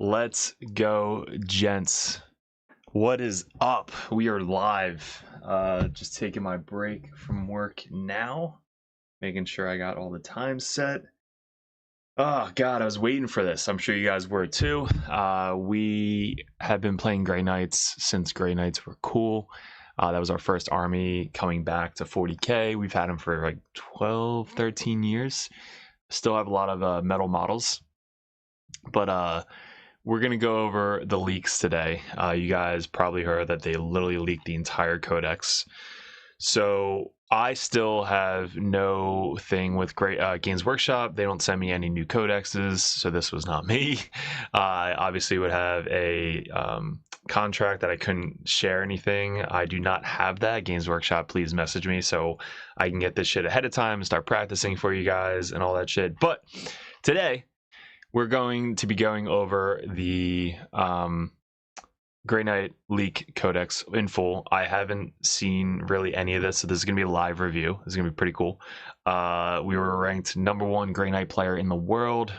Let's go, gents. What is up? We are live. Just taking my break from work now, making sure I got all the time set. Oh god, I was waiting for this. I'm sure you guys were too. We have been playing Grey Knights since Grey Knights were cool. That was our first army coming back to 40k. We've had them for like 12, 13 years. Still have a lot of metal models, but we're going to go over the leaks today. You guys probably heard that they literally leaked the entire codex. So I still have no thing with Games Workshop. They don't send me any new codexes, so this was not me. I obviously would have a contract that I couldn't share anything. I do not have that. Games Workshop, please message me so I can get this shit ahead of time and start practicing for you guys and all that shit. But today, we're going to be going over the Grey Knight leak codex in full. I haven't seen really any of this, so this is going to be a live review. This is going to be pretty cool. We were ranked #1 Grey Knight player in the world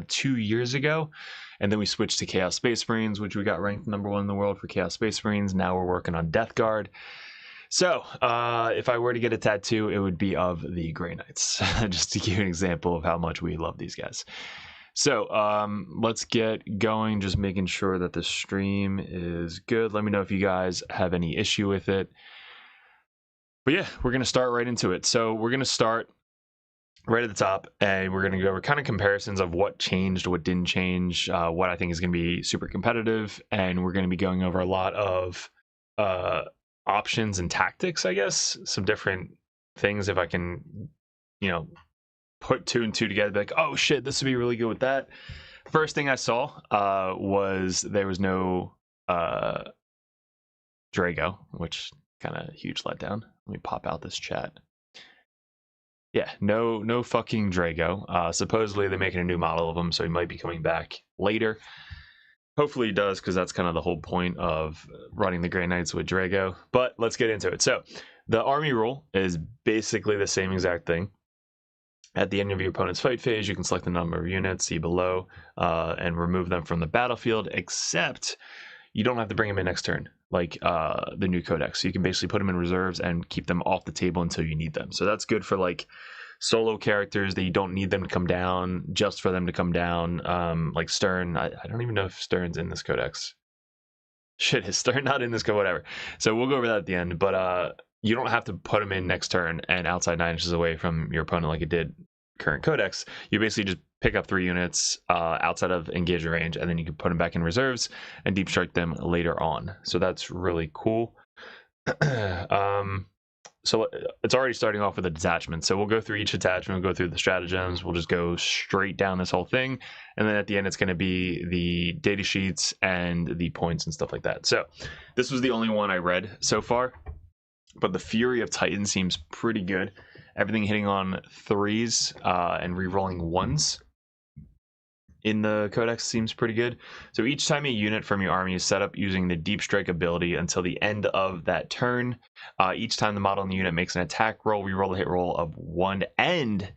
2 years ago, and then we switched to Chaos Space Marines, which we got ranked #1 in the world for Chaos Space Marines. Now we're working on Death Guard. So, if I were to get a tattoo, it would be of the Grey Knights, just to give you an example of how much we love these guys. So let's get going, just making sure that the stream is good. Let me know if you guys have any issue with it. But yeah, we're going to start right into it. So we're going to start right at the top, and we're going to go over kind of comparisons of what changed, what didn't change, what I think is going to be super competitive, and we're going to be going over a lot of options and tactics, I guess, some different things if I can, you know, put 2 and 2 together, be like, oh shit, this would be really good with that. First thing I saw was there was no Drago, which kind of huge letdown. Let me pop out this chat. Yeah, no fucking Drago. Supposedly they're making a new model of him, so he might be coming back later. Hopefully he does, because that's kind of the whole point of running the Grey Knights with Drago. But let's get into it. So the army rule is basically the same exact thing. At the end of your opponent's fight phase, you can select the number of units, see below, and remove them from the battlefield, except you don't have to bring them in next turn, like the new codex. So you can basically put them in reserves and keep them off the table until you need them. So that's good for like solo characters that you don't need them to come down, just for them to come down, like Stern. I don't even know if Stern's in this codex. Shit, is Stern not in this code? Whatever. So we'll go over that at the end, but you don't have to put them in next turn and outside 9 inches away from your opponent like it did current codex. You basically just pick up 3 units outside of engagement range, and then you can put them back in reserves and deep strike them later on. So that's really cool. So it's already starting off with a detachment. So we'll go through each attachment, we'll go through the stratagems, we'll just go straight down this whole thing. And then at the end, it's going to be the data sheets and the points and stuff like that. So this was the only one I read so far. But the Fury of Titan seems pretty good. Everything hitting on 3s and re-rolling 1s in the codex seems pretty good. So each time a unit from your army is set up using the deep strike ability until the end of that turn, each time the model in the unit makes an attack roll, re-roll a hit roll of 1 and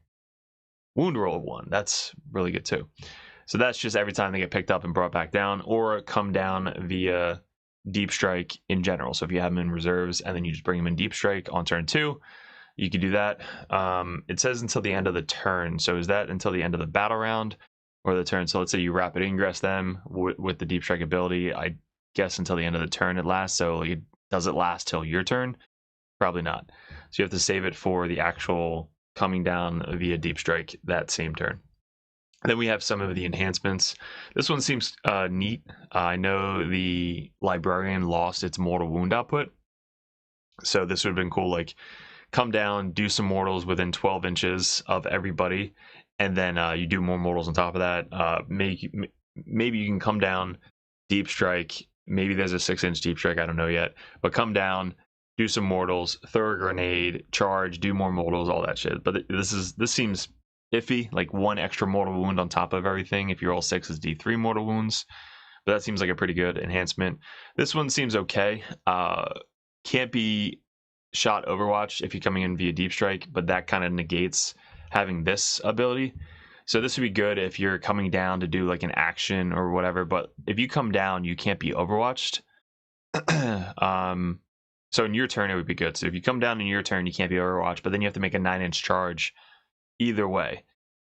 wound roll of 1. That's really good too. So that's just every time they get picked up and brought back down or come down via deep strike in general. So if you have them in reserves and then you just bring them in deep strike on turn 2, you could do that. It says until the end of the turn. So is that until the end of the battle round or the turn? So let's say you rapid ingress them with the deep strike ability. I guess until the end of the turn it lasts. So does it last till your turn? Probably not. So you have to save it for the actual coming down via deep strike that same turn. Then we have some of the enhancements. This one seems neat. I know the Librarian lost its mortal wound output. So this would have been cool, like come down, do some mortals within 12 inches of everybody, and then you do more mortals on top of that. Maybe you can come down, deep strike. Maybe there's a 6-inch deep strike, I don't know yet. But come down, do some mortals, throw a grenade, charge, do more mortals, all that shit. But this seems iffy, like 1 extra mortal wound on top of everything. If you're all 6 is D3 mortal wounds, but that seems like a pretty good enhancement. This one seems okay. Can't be shot Overwatch if you're coming in via deep strike, but that kind of negates having this ability. So this would be good if you're coming down to do like an action or whatever, but if you come down, you can't be overwatched. So in your turn, it would be good. So if you come down in your turn, you can't be overwatched, but then you have to make a 9-inch charge either way.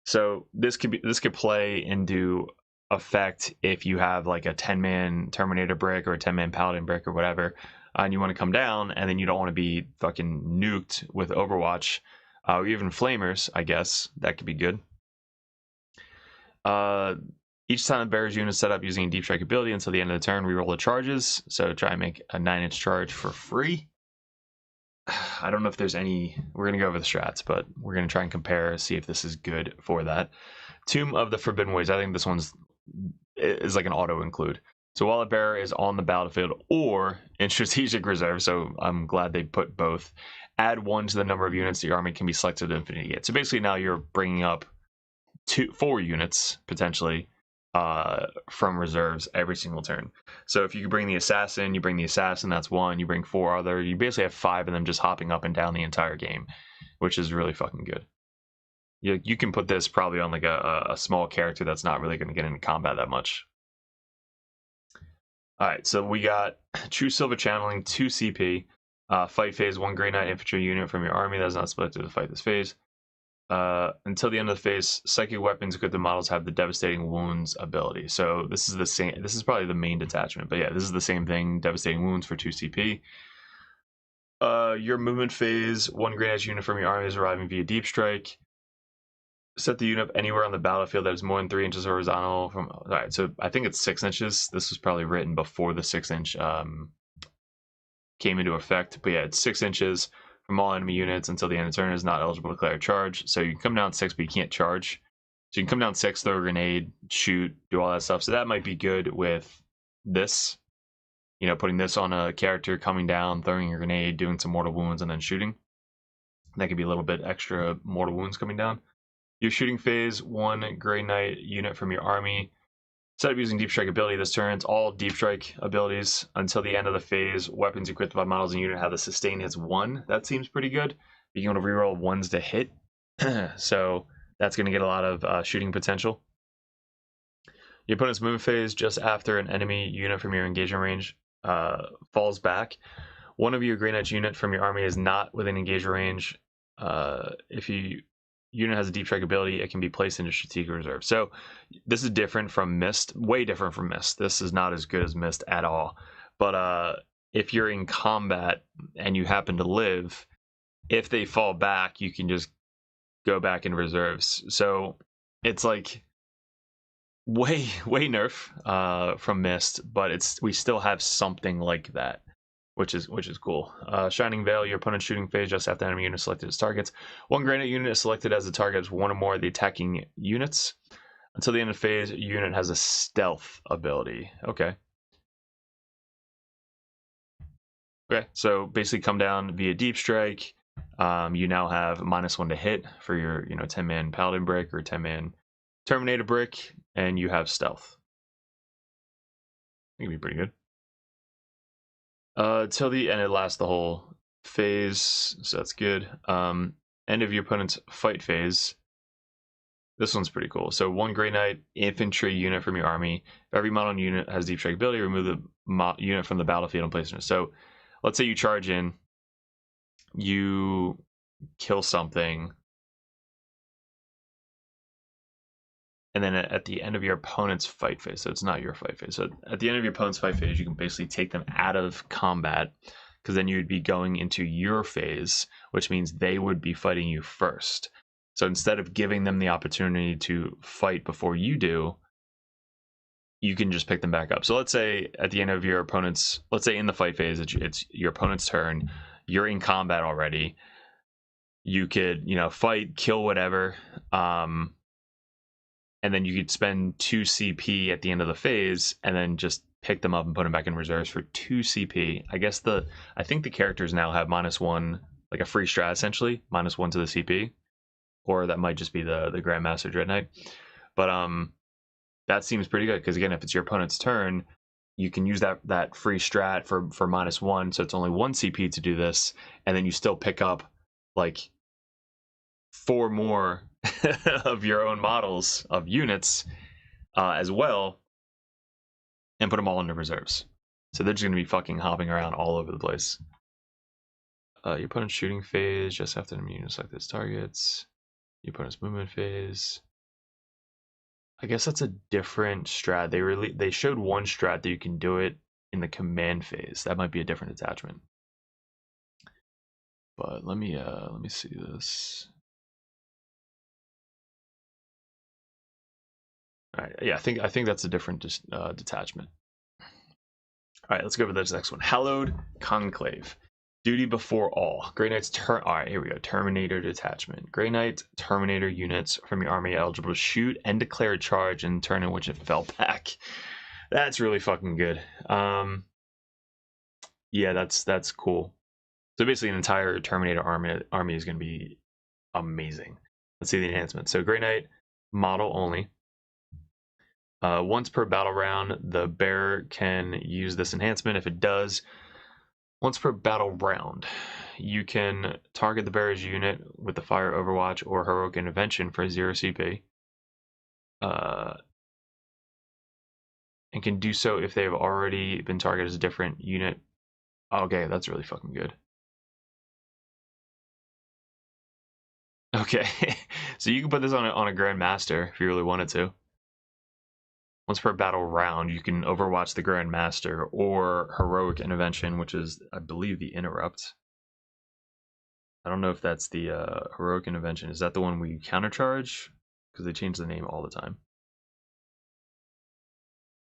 So this could play into effect if you have like a 10-man Terminator brick or a 10-man Paladin brick or whatever, and you want to come down, and then you don't want to be fucking nuked with Overwatch, or even Flamers, I guess. That could be good. Each time the bearer's unit is set up using a deep strike ability until the end of the turn, reroll the charges. So try and make a 9-inch charge for free. I don't know if there's any. We're going to go over the strats, but we're going to try and compare, see if this is good for that. Tomb of the Forbidden Ways. I think this one's is like an auto include. So while a bearer is on the battlefield or in strategic reserve, so I'm glad they put both, add 1 to the number of units the army can be selected to infinity yet. So basically now you're bringing up 4 units potentially from reserves every single turn. So if you could bring the assassin, you bring the assassin, that's 1. You bring 4 other, you basically have 5 of them just hopping up and down the entire game, which is really fucking good. You can put this probably on like a small character that's not really going to get into combat that much. All right, so we got True Silver Channeling, 2 CP, fight phase, 1 Grey Knight infantry unit from your army that is not selected to fight this phase. Until the end of the phase, psychic weapons equipped with models have the devastating wounds ability. So this is the same. This is probably the main detachment, but yeah, this is the same thing. Devastating wounds for 2 CP. Your movement phase, 1 Grey Knight unit from your army is arriving via deep strike. Set the unit up anywhere on the battlefield that is more than 3 inches horizontal from. All right, so I think it's 6 inches. This was probably written before the 6-inch came into effect, but yeah, it's 6 inches from all enemy units until the end of the turn is not eligible to declare a charge. So you can come down 6, but you can't charge. So you can come down 6, throw a grenade, shoot, do all that stuff. So that might be good with this. You know, putting this on a character, coming down, throwing a grenade, doing some mortal wounds, and then shooting. That could be a little bit extra mortal wounds coming down. Your shooting phase, 1 Grey Knight unit from your army. Set up using deep strike ability this turn. It's all deep strike abilities until the end of the phase. Weapons equipped by models in unit have the sustain hits 1. That seems pretty good. You can reroll 1s to hit. So that's going to get a lot of shooting potential. Your opponent's movement phase, just after an enemy unit from your engagement range falls back. 1 of your Grey Knight unit from your army is not within engagement range. If you unit has a deep strike ability, it can be placed into strategic reserve. So this is different from Mist, way different from Mist. This is not as good as Mist at all. But if you're in combat and you happen to live, if they fall back, you can just go back in reserves. So it's like way nerf from Mist, but we still have something like that, which is cool. Shining Veil, your opponent's shooting phase just after enemy unit selected as targets. 1 Grey Knight unit is selected as the target as 1 or more of the attacking units. Until the end of phase, your unit has a stealth ability. Okay, so basically come down via deep strike. You now have -1 to hit for your 10-man Paladin brick or 10-man Terminator brick, and you have stealth. I think it'd be pretty good. Till the end, it lasts the whole phase, so that's good. End of your opponent's fight phase. This one's pretty cool. So 1 Grey Knight infantry unit from your army. If every model unit has deep strike ability, remove the unit from the battlefield and place it. So let's say you charge in, you kill something, and then at the end of your opponent's fight phase, so it's not your fight phase. So at the end of your opponent's fight phase, you can basically take them out of combat, because then you'd be going into your phase, which means they would be fighting you first. So instead of giving them the opportunity to fight before you do, you can just pick them back up. So let's say at the end of your opponent's, let's say in the fight phase, it's your opponent's turn, you're in combat already. You could, fight, kill whatever, and then you could spend 2 CP at the end of the phase, and then just pick them up and put them back in reserves for 2 CP. I think the characters now have -1, like a free strat essentially, -1 to the CP, or that might just be the Grandmaster Dread Knight. But that seems pretty good, because again, if it's your opponent's turn, you can use that free strat for -1, so it's only 1 CP to do this, and then you still pick up like 4 more of your own models of units as well, and put them all into reserves. So they're just going to be fucking hopping around all over the place. Your opponent's shooting phase just after the unit select its targets. Your opponent's movement phase. I guess that's a different strat. They showed one strat that you can do it in the command phase. That might be a different attachment. But let me see this. All right, yeah, I think that's a different detachment. All right, let's go over this next one. Hallowed Conclave. Duty before all. Grey Knight's all right, here we go. Terminator detachment. Grey Knight Terminator units from your army eligible to shoot and declare a charge in the turn in which it fell back. That's really fucking good. Yeah, that's cool. So basically, an entire Terminator army is going to be amazing. Let's see the enhancement. So Grey Knight model only. Once per battle round, the bearer can use this enhancement. If it does, once per battle round, you can target the bearer's unit with the Fire Overwatch or Heroic Intervention for 0 CP. And can do so if they have already been targeted as a different unit. Okay, that's really fucking good. Okay, so you can put this on a Grandmaster if you really wanted to. Once per battle round, you can Overwatch the Grandmaster or Heroic Intervention, which is, I believe, the Interrupt. I don't know if that's the Heroic Intervention. Is that the one we countercharge? Because they change the name all the time.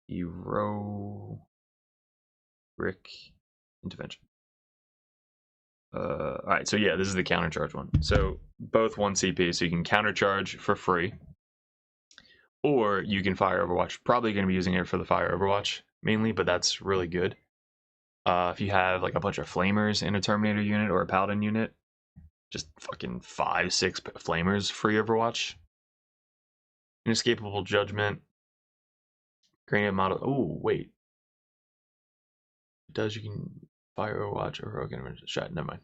Heroic Intervention. Alright, so yeah, this is the countercharge one. So both 1 CP, so you can countercharge for free. Or you can Fire Overwatch. Probably going to be using it for the Fire Overwatch mainly, but that's really good. If you have like a bunch of Flamers in a Terminator unit or a Paladin unit, just fucking 5-6 Flamers free Overwatch. Inescapable Judgment. Granite model. Oh, wait. It does, you can Fire Overwatch or Heroic Intervention. Shot, never mind.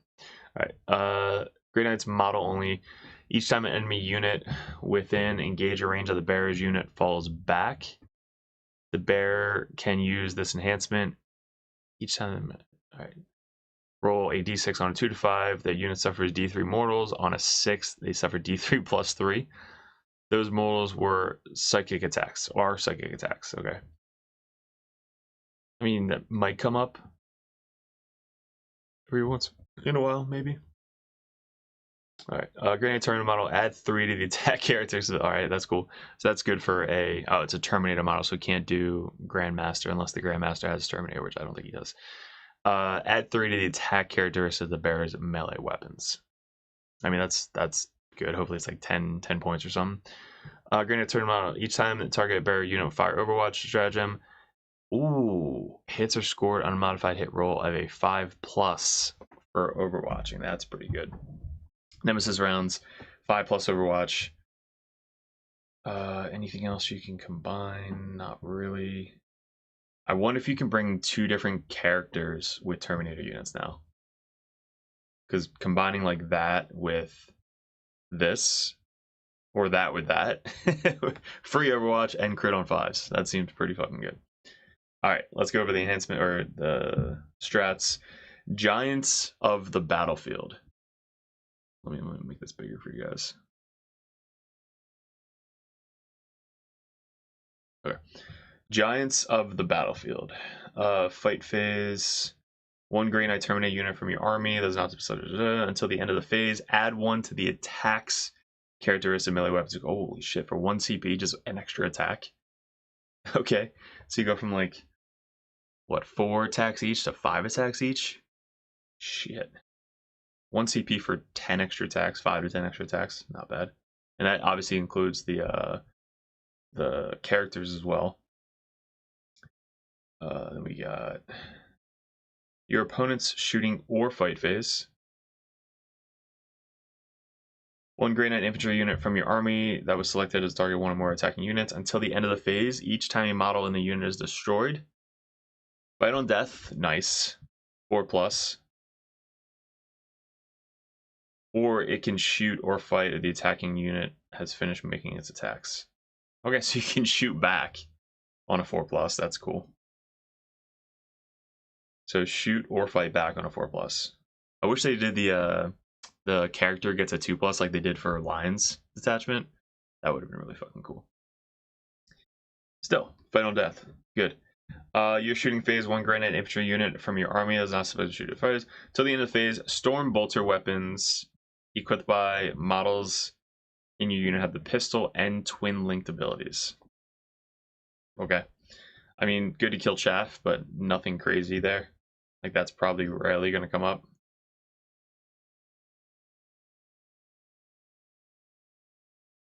Alright. Grey Knight's model only. Each time an enemy unit within engage a range of the bearer's unit falls back, the bearer can use this enhancement. Each time, alright. Roll a d6 on a 2 to 5. The unit suffers d3 mortals. On a 6, they suffer d3 plus 3. Those mortals were psychic attacks. Are psychic attacks, okay. I mean, that might come up every once in a while, maybe. Alright, Grey Knight Terminator model, add 3 to the attack characters. Alright, that's cool. So that's good for a, oh, it's a Terminator model, so we can't do Grandmaster unless the Grandmaster has Terminator, which I don't think he does. Add 3 to the attack characteristics of the bearer's melee weapons. I mean, that's good. Hopefully it's like 10 points or something. Grey Knight Terminator model, each time the target bearer unit with Fire Overwatch stratagem, ooh, hits are scored on a modified hit roll of a 5+ for Overwatching. That's pretty good. Nemesis rounds, 5+ Overwatch. Anything else you can combine? Not really. I wonder if you can bring 2 different characters with Terminator units now. Because combining like that with this, or that with that, free Overwatch and crit on 5s. That seems pretty fucking good. Alright, let's go over the enhancement, or the strats. Giants of the Battlefield. Let me make this bigger for you guys. Okay. Giants of the Battlefield. Fight phase. 1 Grey Knight Terminator unit from your army. That's not until the end of the phase. Add 1 to the attacks characteristic melee weapons. Holy shit, for 1 CP, just an extra attack. Okay. So you go from like, what, 4 attacks each to 5 attacks each? Shit. 1 CP for 10 extra attacks, 5 to 10 extra attacks. Not bad. And that obviously includes the characters as well. Then we got your opponent's shooting or fight phase. 1 Grey Knight infantry unit from your army that was selected as target 1 or more attacking units until the end of the phase. Each time a model in the unit is destroyed. Fight on death, nice. 4+. or it can shoot or fight if the attacking unit has finished making its attacks. Okay, so you can shoot back on a 4+. That's cool. So shoot or fight back on a 4+. I wish they did the character gets a 2+ like they did for Lions detachment. That would have been really fucking cool. Still, fight on death. Good. Your shooting phase, 1 granite infantry unit from your army is not supposed to shoot at fighters. Till the end of the phase, storm bolter weapons equipped by models in your unit have the pistol and twin linked abilities. Okay. I mean, good to kill chaff, but nothing crazy there. Like, that's probably rarely going to come up.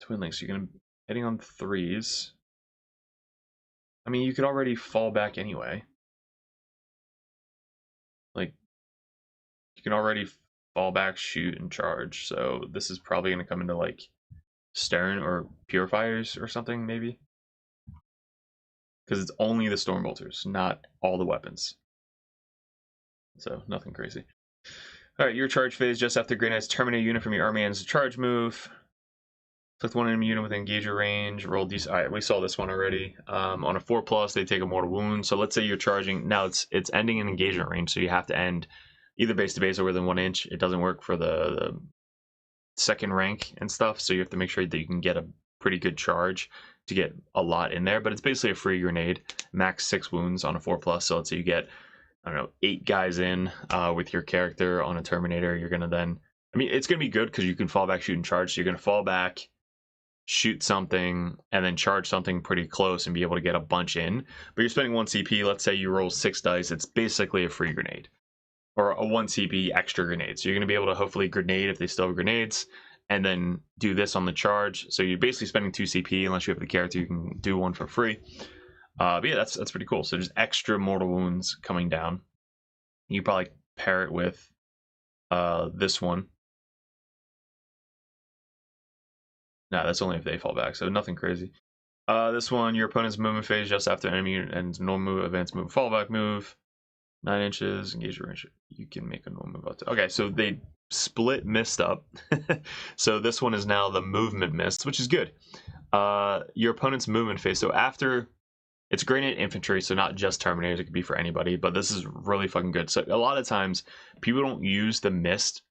Twin links, you're going to be hitting on 3s. I mean, you could already fall back anyway. Like, you can already fall back, shoot, and charge. So this is probably going to come into, like, Stern or Purifiers or something, maybe. Because it's only the Storm Bolters, not all the weapons. So, nothing crazy. Alright, your charge phase, just after Grey Knight's terminate a unit from your army ends a charge move. Select one enemy unit with engager range, roll decent. Alright, we saw this one already. On a 4+, they take a mortal wound. So let's say you're charging. Now it's ending in engagement range, so you have to end either base to base or within 1 inch. It doesn't work for the second rank and stuff, so you have to make sure that you can get a pretty good charge to get a lot in there. But it's basically a free grenade, max 6 wounds on a 4+. So let's say you get, I don't know, 8 guys in with your character on a Terminator. You're gonna then, I mean, it's gonna be good because you can fall back, shoot, and charge. So you're gonna fall back, shoot something, and then charge something pretty close and be able to get a bunch in. But you're spending 1 CP. Let's say you roll 6 dice. It's basically a free grenade or a 1 CP extra grenade. So you're going to be able to hopefully grenade if they still have grenades and then do this on the charge. So you're basically spending 2 CP unless you have the character. You can do one for free. But yeah, that's pretty cool. So just extra mortal wounds coming down. You probably pair it with this one. No, that's only if they fall back, so nothing crazy. This one, your opponent's movement phase just after enemy unit ends normal move, advanced move, fallback move. 9 inches, engage your range. You can make a normal move out to. Okay, so they split mist up. So this one is now the movement mist, which is good. Your opponent's movement phase. So after, it's granite infantry, so not just Terminators, it could be for anybody, but this is really fucking good. So a lot of times, people don't use the mist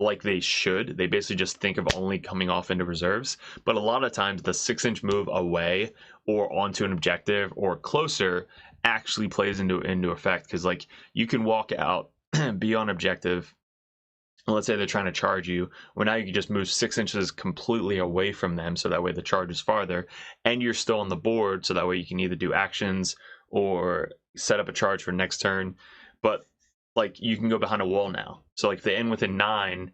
like they should. They basically just think of only coming off into reserves, but a lot of times the 6-inch move away or onto an objective or closer actually plays into effect, because like you can walk out be on objective, and let's say they're trying to charge you, well now you can just move 6 inches completely away from them, so that way the charge is farther and you're still on the board, so that way you can either do actions or set up a charge for next turn. But like you can go behind a wall now, so like if they end within 9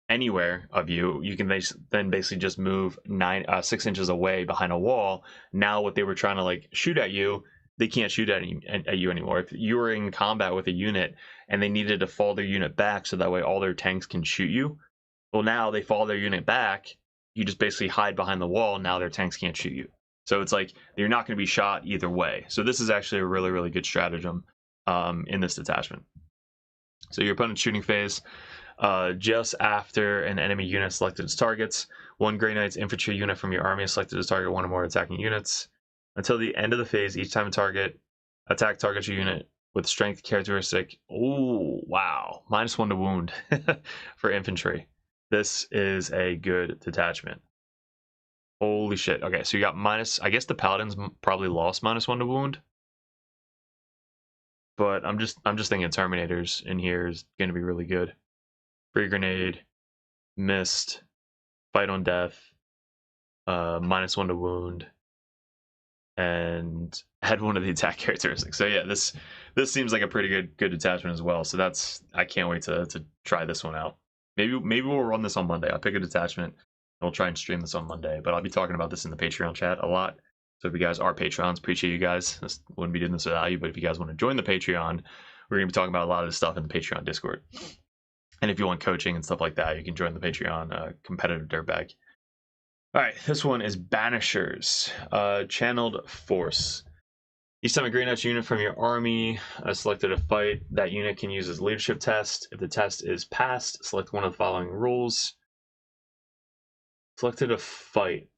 anywhere of you, you can then basically just move 6 inches away behind a wall. Now what they were trying to like shoot at you, they can't shoot at you anymore. If you were in combat with a unit and they needed to fall their unit back so that way all their tanks can shoot you, well now they fall their unit back, you just basically hide behind the wall, now their tanks can't shoot you. So it's like you're not going to be shot either way. So this is actually a really, really good stratagem in this detachment. So your opponent's shooting phase, just after an enemy unit selected its targets, 1 Grey Knight's infantry unit from your army is selected as target 1 or more attacking units. Until the end of the phase, each time a target attack targets your unit with strength characteristic. Oh wow, -1 to wound for infantry. This is a good detachment. Holy shit. Okay, so you got minus, I guess the paladins probably lost -1 to wound. But I'm just thinking Terminators in here is going to be really good. Free grenade, mist, fight on death, -1 to wound, and had one of the attack characteristics. So yeah, this seems like a pretty good detachment as well. So that's, I can't wait to try this one out. Maybe we'll run this on Monday. I'll pick a detachment and we'll try and stream this on Monday. But I'll be talking about this in the Patreon chat a lot. So if you guys are Patreons, appreciate you guys. This wouldn't be doing this without you, but if you guys want to join the Patreon, we're going to be talking about a lot of this stuff in the Patreon Discord. And if you want coaching and stuff like that, you can join the Patreon competitive dirtbag. All right, this one is Banishers, Channeled Force. Each time a Grey Knights unit from your army selected a fight, that unit can use its leadership test. If the test is passed, select one of the following rules. Selected a fight.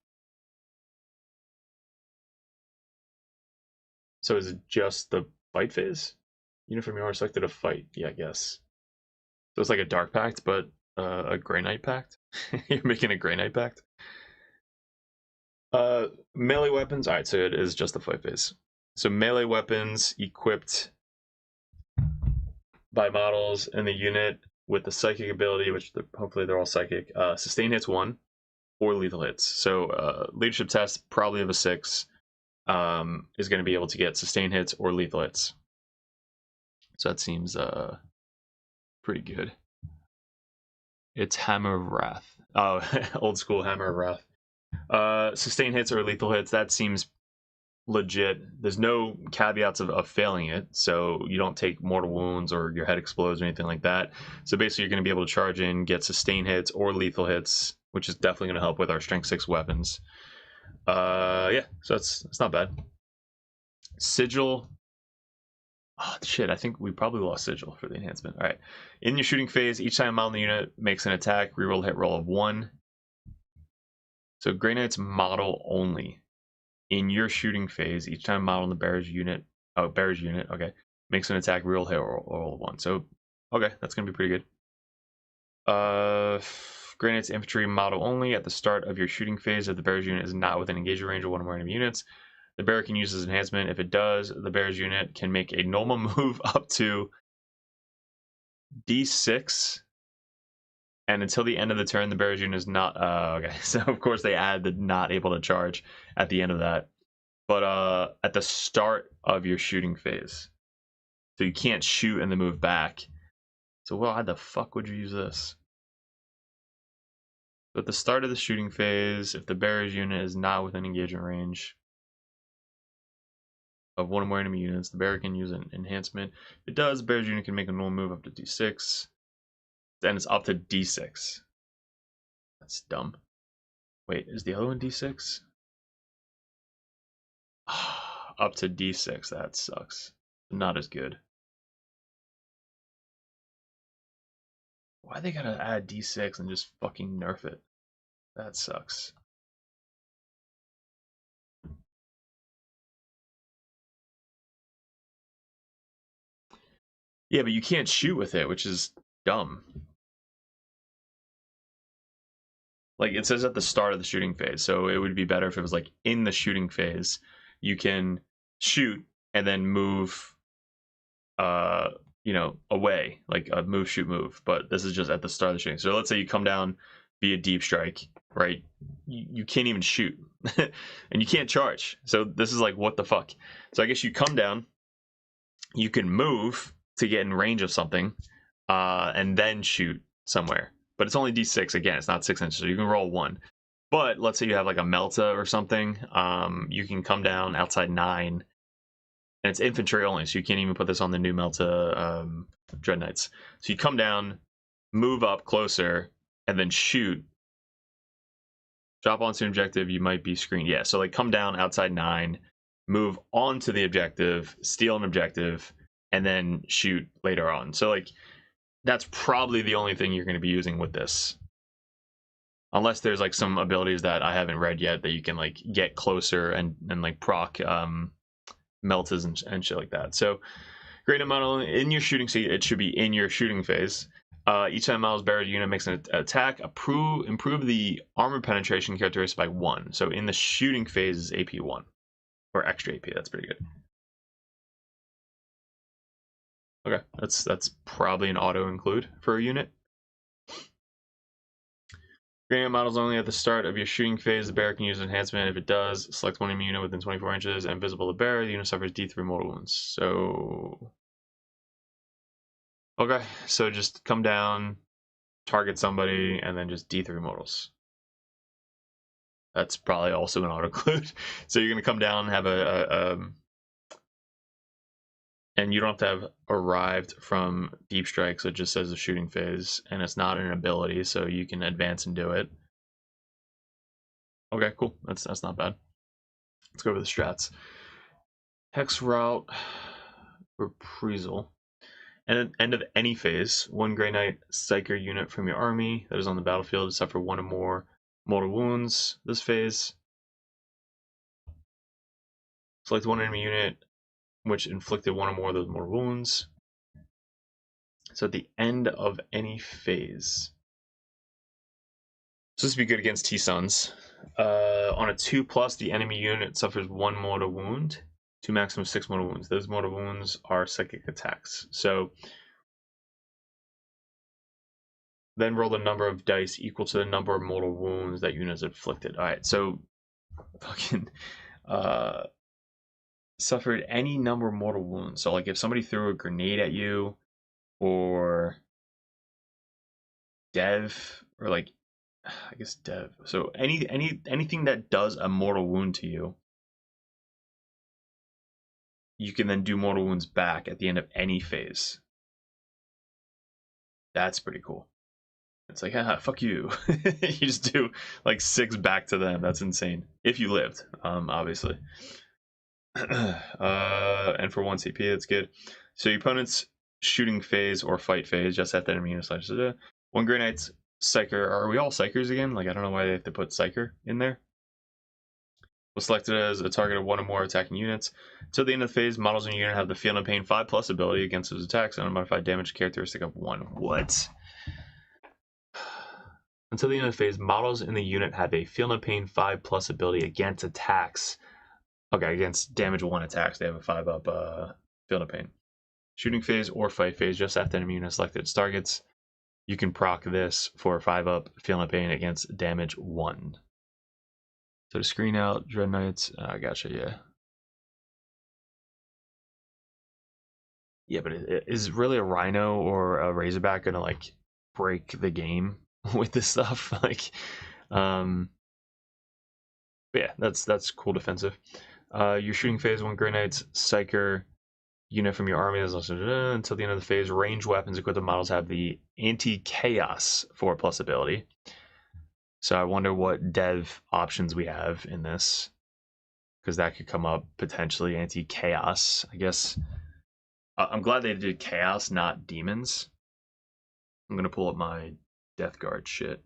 So is it just the fight phase? Unit from your army selected a fight. Yeah, I guess. So it's like a Dark Pact, but a Grey Knight Pact? You're making a Grey Knight Pact? Melee weapons. Alright, so it is just the fight phase. So melee weapons equipped by models in the unit with the psychic ability, which hopefully they're all psychic. Sustain hits 1 or lethal hits. So leadership test, probably of a 6, is going to be able to get sustain hits or lethal hits. So that seems pretty good. It's Hammer of Wrath. Oh, old school Hammer of Wrath. Sustain hits or lethal hits, that seems legit. There's no caveats of failing it, so you don't take mortal wounds or your head explodes or anything like that. So basically you're going to be able to charge in, get sustain hits or lethal hits, which is definitely going to help with our strength 6 weapons. Yeah, so that's not bad. Sigil. Oh shit, I think we probably lost Sigil for the enhancement. All right, in your shooting phase, each time a model in the unit makes an attack, reroll hit roll of 1. So Grey Knight's model only. In your shooting phase, each time a model in the bearer's unit, okay, makes an attack, reroll hit roll of 1. So, okay, that's gonna be pretty good. Grey Knight's infantry model only. At the start of your shooting phase, if the bearer's unit is not within engagement range of one or more enemy units, the bearer can use this enhancement. If it does, the bearer's unit can make a normal move up to D6. And until the end of the turn, the bearer's unit is not... okay, so of course they add the not able to charge at the end of that. But at the start of your shooting phase. So you can't shoot and then move back. So well, how the fuck would you use this? So at the start of the shooting phase, if the bearer's unit is not within engagement range of one or more enemy units, the bearer can use an enhancement. If it does, the bearer's unit can make a normal move up to D6. Then it's up to D6. That's dumb. Wait, is the other one D6? Up to D6, that sucks. Not as good. Why they gotta add D6 and just fucking nerf it? That sucks. Yeah, but you can't shoot with it, which is dumb. Like, it says at the start of the shooting phase, so it would be better if it was like in the shooting phase, you can shoot and then move, you know, away, like a move, shoot, move. But this is just at the start of the shooting. So let's say you come down via deep strike, right? You can't even shoot, and you can't charge. So this is like, what the fuck? So I guess you come down, you can move to get in range of something, and then shoot somewhere. But it's only D6 again. It's not 6 inches, so you can roll 1. But let's say you have like a Melta or something. You can come down outside 9, and it's infantry only, so you can't even put this on the new Melta Dread Knights. So you come down, move up closer, and then shoot. Drop onto an objective. You might be screened. Yeah. So like come down outside 9, move onto the objective, steal an objective, and then shoot later on. So like that's probably the only thing you're going to be using with this, unless there's like some abilities that I haven't read yet that you can like get closer and like proc meltas and shit like that. So great model in your shooting, so it should be in your shooting phase. Each time model's bearer unit makes an attack, improve the armor penetration characteristic by 1. So in the shooting phase is AP 1 or extra AP. That's pretty good. Okay, that's probably an auto include for a unit. Gradient models only at the start of your shooting phase. The bearer can use enhancement. If it does, select one enemy unit within 24 inches and visible to bearer. The unit suffers D3 mortal wounds. So, okay, so just come down, target somebody, and then just D3 mortals. That's probably also an auto include. So you're gonna come down and have and you don't have to have arrived from deep strike, so it just says the shooting phase, and it's not an ability, so you can advance and do it. Okay, cool. That's not bad. Let's go over the strats. Hex-route, reprisal. And at the end of any phase, one Grey Knight Psyker unit from your army that is on the battlefield suffer one or more mortal wounds this phase. Select one enemy unit which inflicted one or more of those mortal wounds. So at the end of any phase. So this would be good against T-Suns. On a 2+, the enemy unit suffers one mortal wound to maximum 6 mortal wounds. Those mortal wounds are psychic attacks. So then roll the number of dice equal to the number of mortal wounds that unit has inflicted. Alright, so fucking suffered any number of mortal wounds. So like if somebody threw a grenade at you, or Dev, or like I guess Dev. So anything that does a mortal wound to you, you can then do mortal wounds back at the end of any phase. That's pretty cool. It's like, haha, fuck you. You just do like 6 back to them. That's insane. If you lived, obviously. And for 1 CP, that's good. So your opponent's shooting phase or fight phase, just at the enemy unit / one Grey Knight's Psyker. Are we all Psychers again? Like, I don't know why they have to put Psyker in there. Was selected as a target of 1 or more attacking units. Until the end of the phase, models in your unit have the Feel No Pain 5+ ability against those attacks and a modified damage characteristic of 1. What? Until the end of the phase, models in the unit have a Feel No Pain 5+ ability against attacks. Okay, against damage 1 attacks, they have a 5+ Feel No Pain. Shooting phase or fight phase, just after enemy unit selected its targets, you can proc this for a 5+ Feel No Pain against damage 1. So to screen out Dread Knights, I gotcha, yeah. Yeah, but is really a Rhino or a Razorback gonna like break the game with this stuff? Like, yeah, that's cool defensive. Your shooting phase, 1 Grey Knight's Psyker unit from your army is also until the end of the phase. Range weapons equipped with models have the Anti-Chaos 4+ ability. So I wonder what dev options we have in this, because that could come up potentially. Anti-Chaos, I guess. I'm glad they did Chaos, not Demons. I'm gonna pull up my Death Guard shit.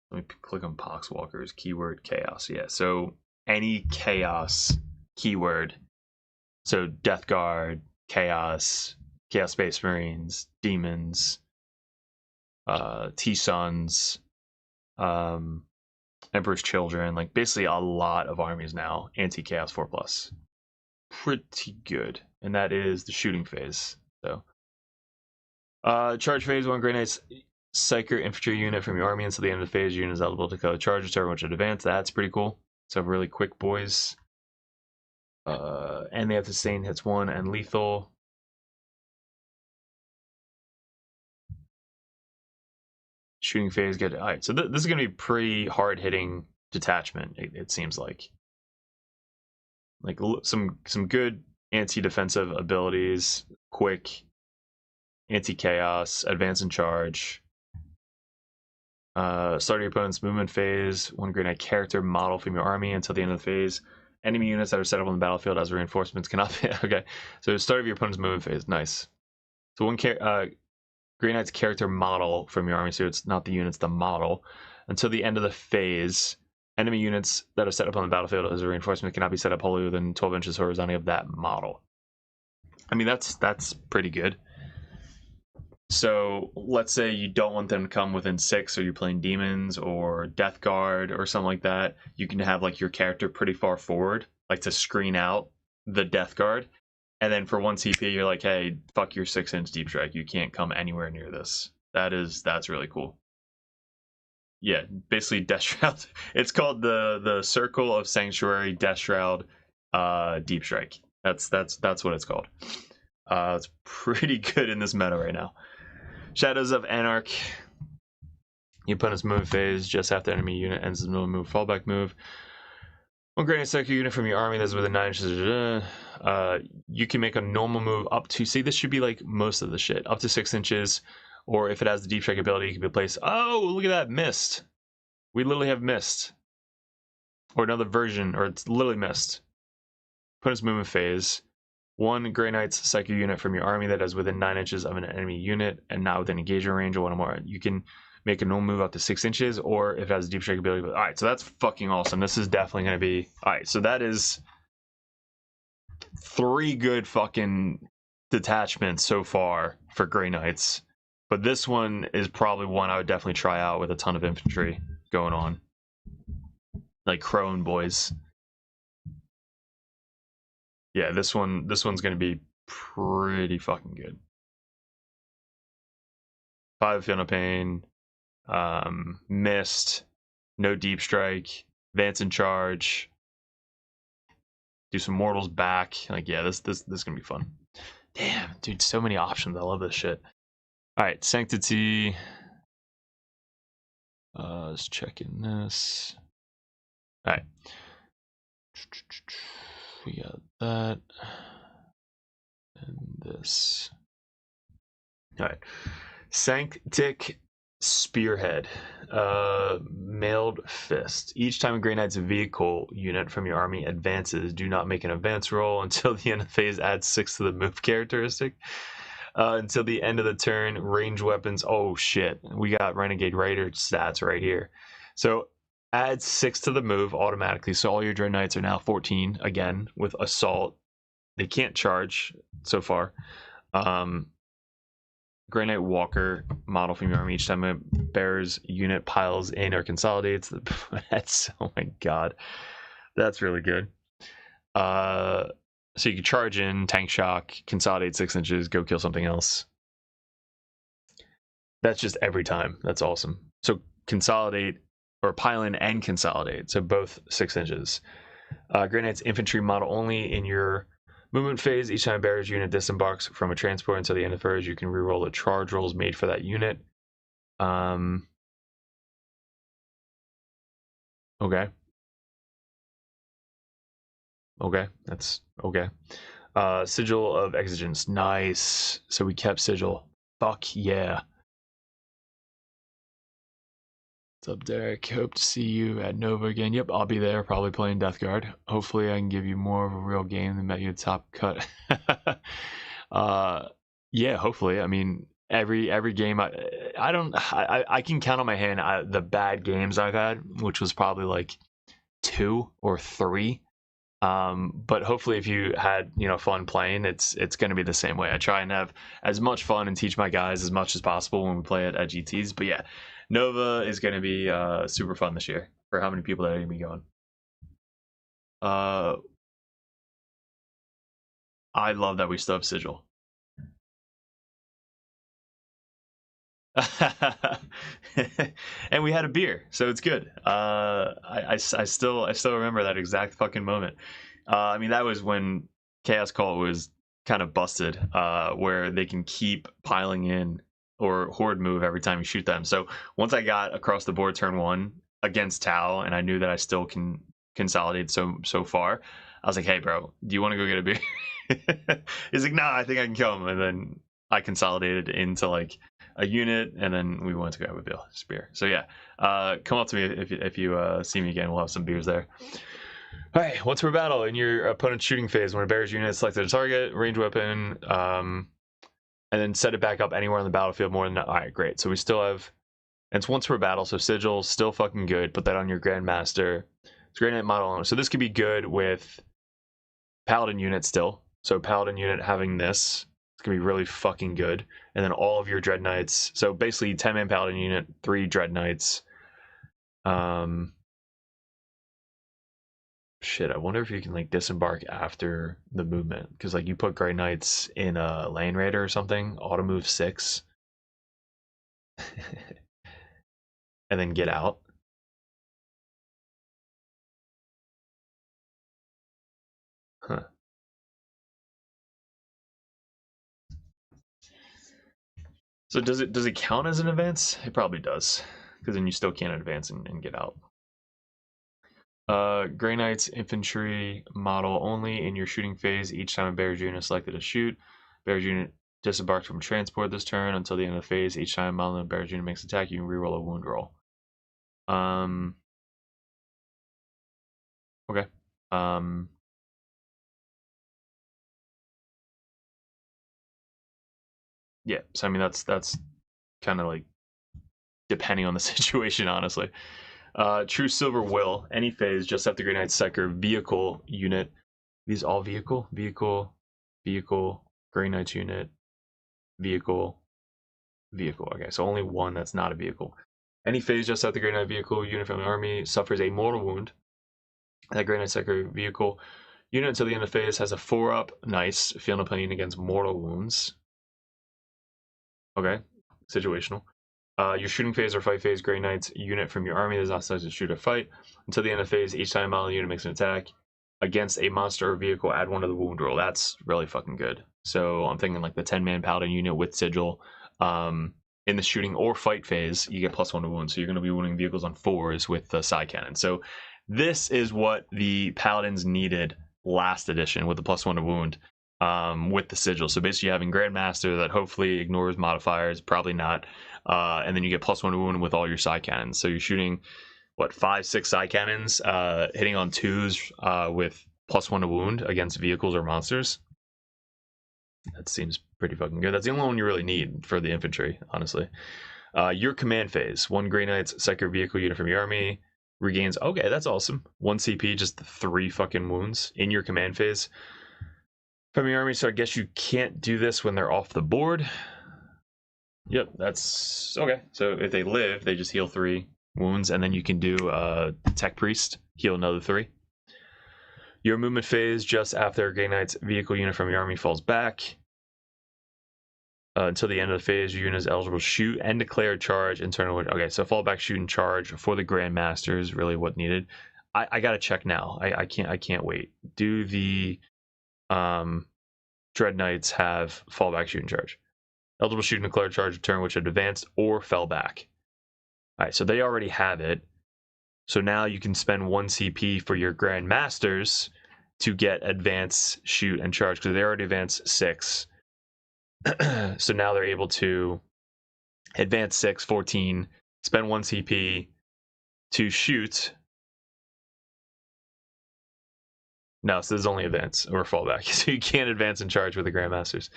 Let me click on Poxwalkers, keyword Chaos. Yeah, so any Chaos keyword. So Death Guard, Chaos, Chaos Space Marines, Demons, T-Suns, Emperor's Children, like basically a lot of armies now, Anti-Chaos 4+. Pretty good. And that is the shooting phase. So charge phase, 1 Grey Knight's Psyker infantry unit from your army until the end of the phase. Your unit is eligible to go charge a target which would advance. That's pretty cool. So really quick boys. And they have sustained hits 1 and lethal. Shooting phase, good. All right, so this is going to be pretty hard hitting detachment. It seems like some good anti-defensive abilities, quick, anti-chaos, advance and charge. Start your opponent's movement phase, 1 Grey Knight character model from your army until the end of the phase. Enemy units that are set up on the battlefield as reinforcements cannot be. Okay, so start of your opponent's movement phase. Nice. So 1 Grey Knight's character model from your army, so it's not the units, the model. Until the end of the phase, enemy units that are set up on the battlefield as a reinforcement cannot be set up wholly within 12 inches horizontally of that model. I mean, that's pretty good. So let's say you don't want them to come within 6, or you're playing Demons or Death Guard or something like that. You can have like your character pretty far forward, like to screen out the Death Guard. And then for 1 CP, you're like, hey, fuck your 6-inch deep strike. You can't come anywhere near this. That's really cool. Yeah, basically Death Shroud. It's called the Circle of Sanctuary Death Shroud Deep Strike. That's what it's called. It's pretty good in this meta right now. Shadows of Anarch. Your opponent's move phase just after enemy unit ends the move fallback move. 1 Grey Knight Psyker unit from your army that's within 9 inches. You can make a normal move up to, see, this should be like most of the shit, up to 6 inches, or if it has the deep strike ability, it can be placed. Oh, look at that, missed. We literally have missed, or another version, or it's literally missed. Opponent's movement phase. 1 Grey Knight's psychic unit from your army that is within 9 inches of an enemy unit and not within engagement range or one or more. You can make a normal move up to 6 inches, or if it has a deep strike ability. All right, so that's fucking awesome. This is definitely going to be... All right, so that is 3 good fucking detachments so far for Grey Knights. But this one is probably one I would definitely try out with a ton of infantry going on. Like Coen boys. Yeah, this one's going to be pretty fucking good. 5 Fiona Pain, Mist, no deep strike, advance and charge, do some mortals back. Like, yeah, this is gonna be fun. Damn, dude, so many options. I love this shit. All right, Sanctity. Let's check in this. All right, we got that and this. All right, Sanctic Spearhead, mailed fist. Each time a Grey Knight's vehicle unit from your army advances, do not make an advance roll until the end of the phase. Adds 6 to the move characteristic. Until the end of the turn, range weapons. Oh shit, we got Renegade Raider stats right here. So add 6 to the move automatically. So all your Dread Knights are now 14 again with assault. They can't charge so far. Grey Knight Walker model from your army. Each time a bearer's unit piles in or consolidates. That's, oh my god, that's really good. So you can charge in, tank shock, consolidate 6 inches, go kill something else. That's just every time. That's awesome. So consolidate, or pile in and consolidate. So both 6 inches. Grey Knight's infantry model only in your movement phase. Each time a bearer's unit disembarks from a transport until the end of the phase, you can reroll the charge rolls made for that unit. Okay. Okay, that's okay. Sigil of Exigence. Nice. So we kept Sigil. Fuck yeah. What's up, Derek? Hope to see you at Nova again. Yep, I'll be there, probably playing Death Guard. Hopefully I can give you more of a real game than met you at Top Cut. Yeah, hopefully. I mean, every game I can count on my hand the bad games I've had, which was probably like 2 or 3. But hopefully if you had, fun playing, it's going to be the same way. I try and have as much fun and teach my guys as much as possible when we play at GTs. But yeah, Nova is going to be super fun this year for how many people that are going to be going. I love that we still have Sigil. And we had a beer, so it's good. I still remember that exact fucking moment. I mean, that was when Chaos Cult was kind of busted, where they can keep piling in or horde move every time you shoot them. So once I got across the board turn 1 against Tau, and I knew that I still can consolidate so far, I was like, hey bro, do you want to go get a beer? He's like, nah, I think I can kill him. And then I consolidated into like a unit, and then we went to grab a spear. So yeah, come up to me if you see me again. We'll have some beers there. All right, once per battle in your opponent's shooting phase, when a bearer's unit selected a target, range weapon, and then set it back up anywhere on the battlefield more than that. All right, great. So we still have, and it's once per battle, so Sigil still fucking good. Put that on your Grandmaster. It's Grey Knight model only. So this could be good with Paladin unit still. So Paladin unit having this, it's gonna be really fucking good. And then all of your Dread Knights. So basically 10-man Paladin unit, 3 Dread Knights. Shit, I wonder if you can like disembark after the movement, because like you put Grey Knights in a Lane Raider or something, auto move 6, and then get out. Huh. So does it count as an advance? It probably does, because then you still can't advance and get out. Grey Knight's infantry model only in your shooting phase. Each time a bearer's unit is selected to shoot, bearer's unit disembarks from transport this turn until the end of the phase. Each time a model of bearer's unit makes an attack, you can reroll a wound roll. Okay. Yeah, so I mean that's kind of like depending on the situation, honestly. True Silver Will, any phase, just after Grey Knight's Seeker vehicle unit. These all vehicle, Grey Knight's unit, vehicle. Okay, so only one that's not a vehicle. Any phase just after Grey Knight vehicle unit from the army suffers a mortal wound. That Grey Knight Seeker vehicle unit until the end of the phase has a 4-up. Nice. Feel no pain against mortal wounds. Okay, situational. Your shooting phase or fight phase Grey Knight's unit from your army does not select to shoot or fight. Until the end of the phase, each time a unit makes an attack against a monster or vehicle, add 1 to the wound roll. That's really fucking good. So I'm thinking like the 10-man paladin unit with sigil. In the shooting or fight phase, you get +1 to wound. So you're going to be wounding vehicles on 4s with the side cannon. So this is what the paladins needed last edition with the +1 to wound. With the sigil. So basically having Grandmaster that hopefully ignores modifiers, probably not, and then you get +1 to wound with all your side cannons. So you're shooting what, 5-6 side cannons, hitting on 2s with +1 to wound against vehicles or monsters. That seems pretty fucking good. That's the only one you really need for the infantry, honestly. Your command phase, 1 Grey Knight's Seeker vehicle unit from your army regains, okay, that's awesome, 1 CP, just 3 fucking wounds in your command phase from your army. So I guess you can't do this when they're off the board. Yep, that's okay. So if they live, they just heal 3 wounds, and then you can do Tech Priest, heal another 3. Your movement phase just after Grey Knight's vehicle unit from your army falls back. Until the end of the phase, your unit is eligible to shoot and declare a charge and turn away. Okay, so fall back, shoot, and charge for the Grandmaster is really what needed. I gotta check now. I can't wait. Do the Dread Knights have fallback, shoot, and charge? Eligible shoot and declare a charge a turn which had advanced or fell back. Alright, so they already have it. So now you can spend 1 CP for your Grandmasters to get advance, shoot, and charge, because they already advanced 6. So now they're able to advance 6, 14, spend 1 CP to shoot. No, so this is only advance or fallback. So you can't advance and charge with the Grandmasters.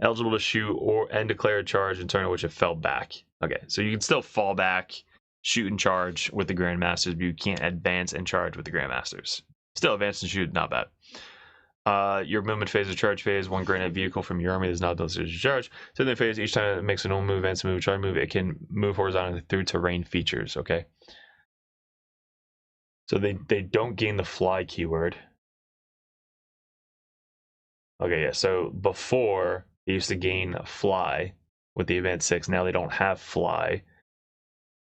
Eligible to shoot and declare a charge in turn which have fell back. Okay, so you can still fall back, shoot and charge with the Grandmasters, but you can't advance and charge with the Grandmasters. Still advance and shoot, not bad. Your movement phase or charge phase, 1 Grey Knight vehicle from your army is not delivered to charge. So in the phase, each time it makes a normal move, advance move, charge move, it can move horizontally through terrain features. Okay. So they don't gain the fly keyword. Okay, yeah. So before they used to gain fly with the advance 6. Now they don't have fly,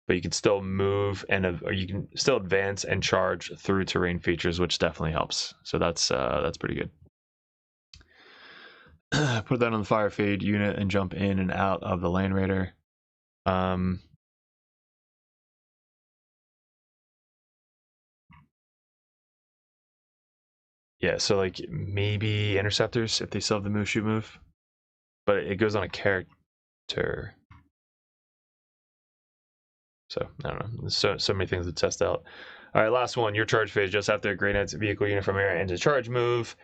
but you can still move or you can still advance and charge through terrain features, which definitely helps. So that's pretty good. Put that on the fire fade unit and jump in and out of the Land Raider. Yeah, so like maybe interceptors if they still have the move shoot move, but it goes on a character. So I don't know. There's so many things to test out. All right, last one. Your charge phase just after a Grey Knight's vehicle unit from area ends a charge move.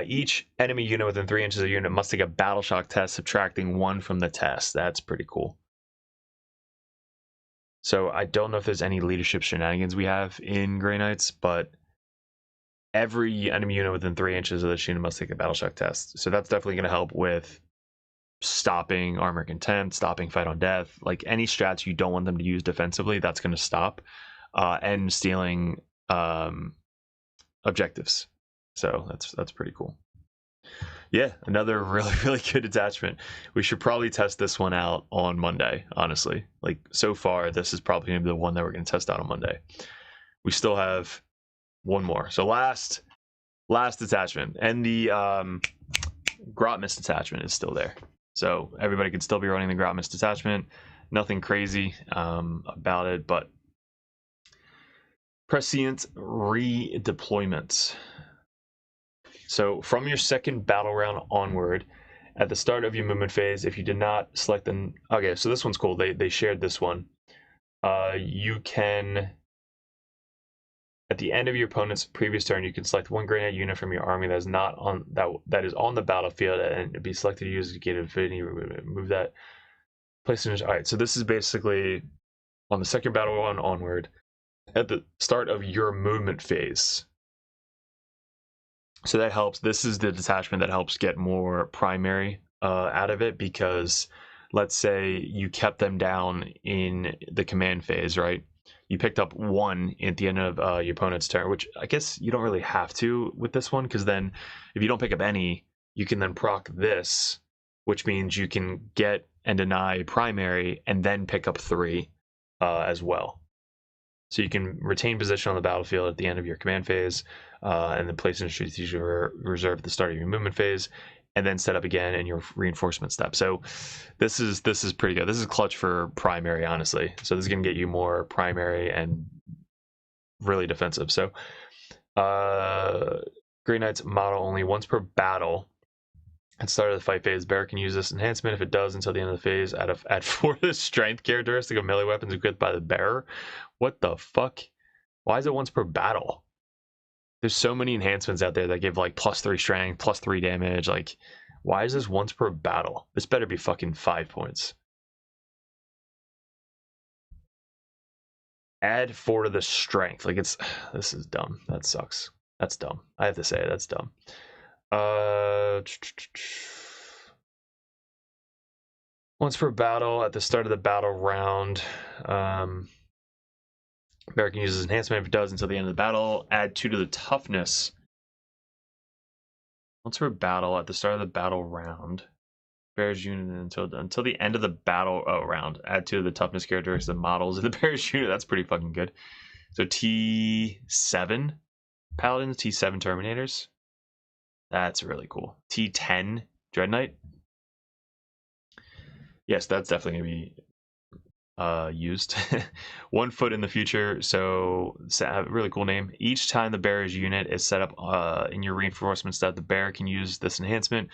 Each enemy unit within 3 inches of the unit must take a battle shock test, subtracting 1 from the test. That's pretty cool. So I don't know if there's any leadership shenanigans we have in Grey Knights, but every enemy unit within 3 inches of this unit must take a battle shock test. So that's definitely going to help with stopping armor contempt, stopping fight on death, like any strats you don't want them to use defensively, that's going to stop, and stealing objectives. So that's pretty cool. Yeah, another really good attachment. We should probably test this one out on Monday, honestly. Like, so far, this is probably going to be the one that we're going to test out on Monday. We still have one more. So last attachment, and the Grotmist attachment is still there. So everybody could still be running the Grotmist attachment. Nothing crazy about it, but prescient redeployment. So from your second battle round onward, at the start of your movement phase, if you did not select an... Okay, so this one's cool. They shared this one. You can At the end of your opponent's previous turn, you can select one Grey Knight unit from your army that is not on that is on the battlefield and be selected to use to gain infinity. Move that. Place it. All right, so this is basically on the second battle run onward. At the start of your movement phase. So that helps. This is the detachment that helps get more primary out of it, because let's say you kept them down in the command phase, right? You picked up one at the end of your opponent's turn, which I guess you don't really have to with this one, because then if you don't pick up any, you can then proc this, which means you can get and deny primary and then pick up 3 as well. So you can retain position on the battlefield at the end of your command phase, and then place in a strategic reserve at the start of your movement phase, and then set up again in your reinforcement step. So this is pretty good. This is clutch for primary, honestly. So this is going to get you more primary and really defensive. So Grey Knight's model only once per battle. At the start of the fight phase, bearer can use this enhancement. If it does until the end of the phase, add 4 to the strength characteristic of melee weapons equipped by the bearer. What the fuck? Why is it once per battle? There's so many enhancements out there that give like +3 strength, +3 damage. Like, why is this once per battle? This better be fucking 5 points. Add 4 to the strength. Like, this is dumb. That sucks. That's dumb. I have to say, that's dumb. Once per battle, at the start of the battle round, bearer can use his enhancement. If it does until the end of the battle, add 2 to the toughness. Once per battle, at the start of the battle round, bearer's unit until the end of the battle round, add 2 to the toughness characteristics of models of the bearer's unit. That's pretty fucking good. So T7 paladins, T7 terminators. That's really cool. T10 Dread Knight. Yes, that's definitely going to be used. 1 foot in the future. So really cool name. Each time the bearer's unit is set up in your reinforcement step, the bearer can use this enhancement.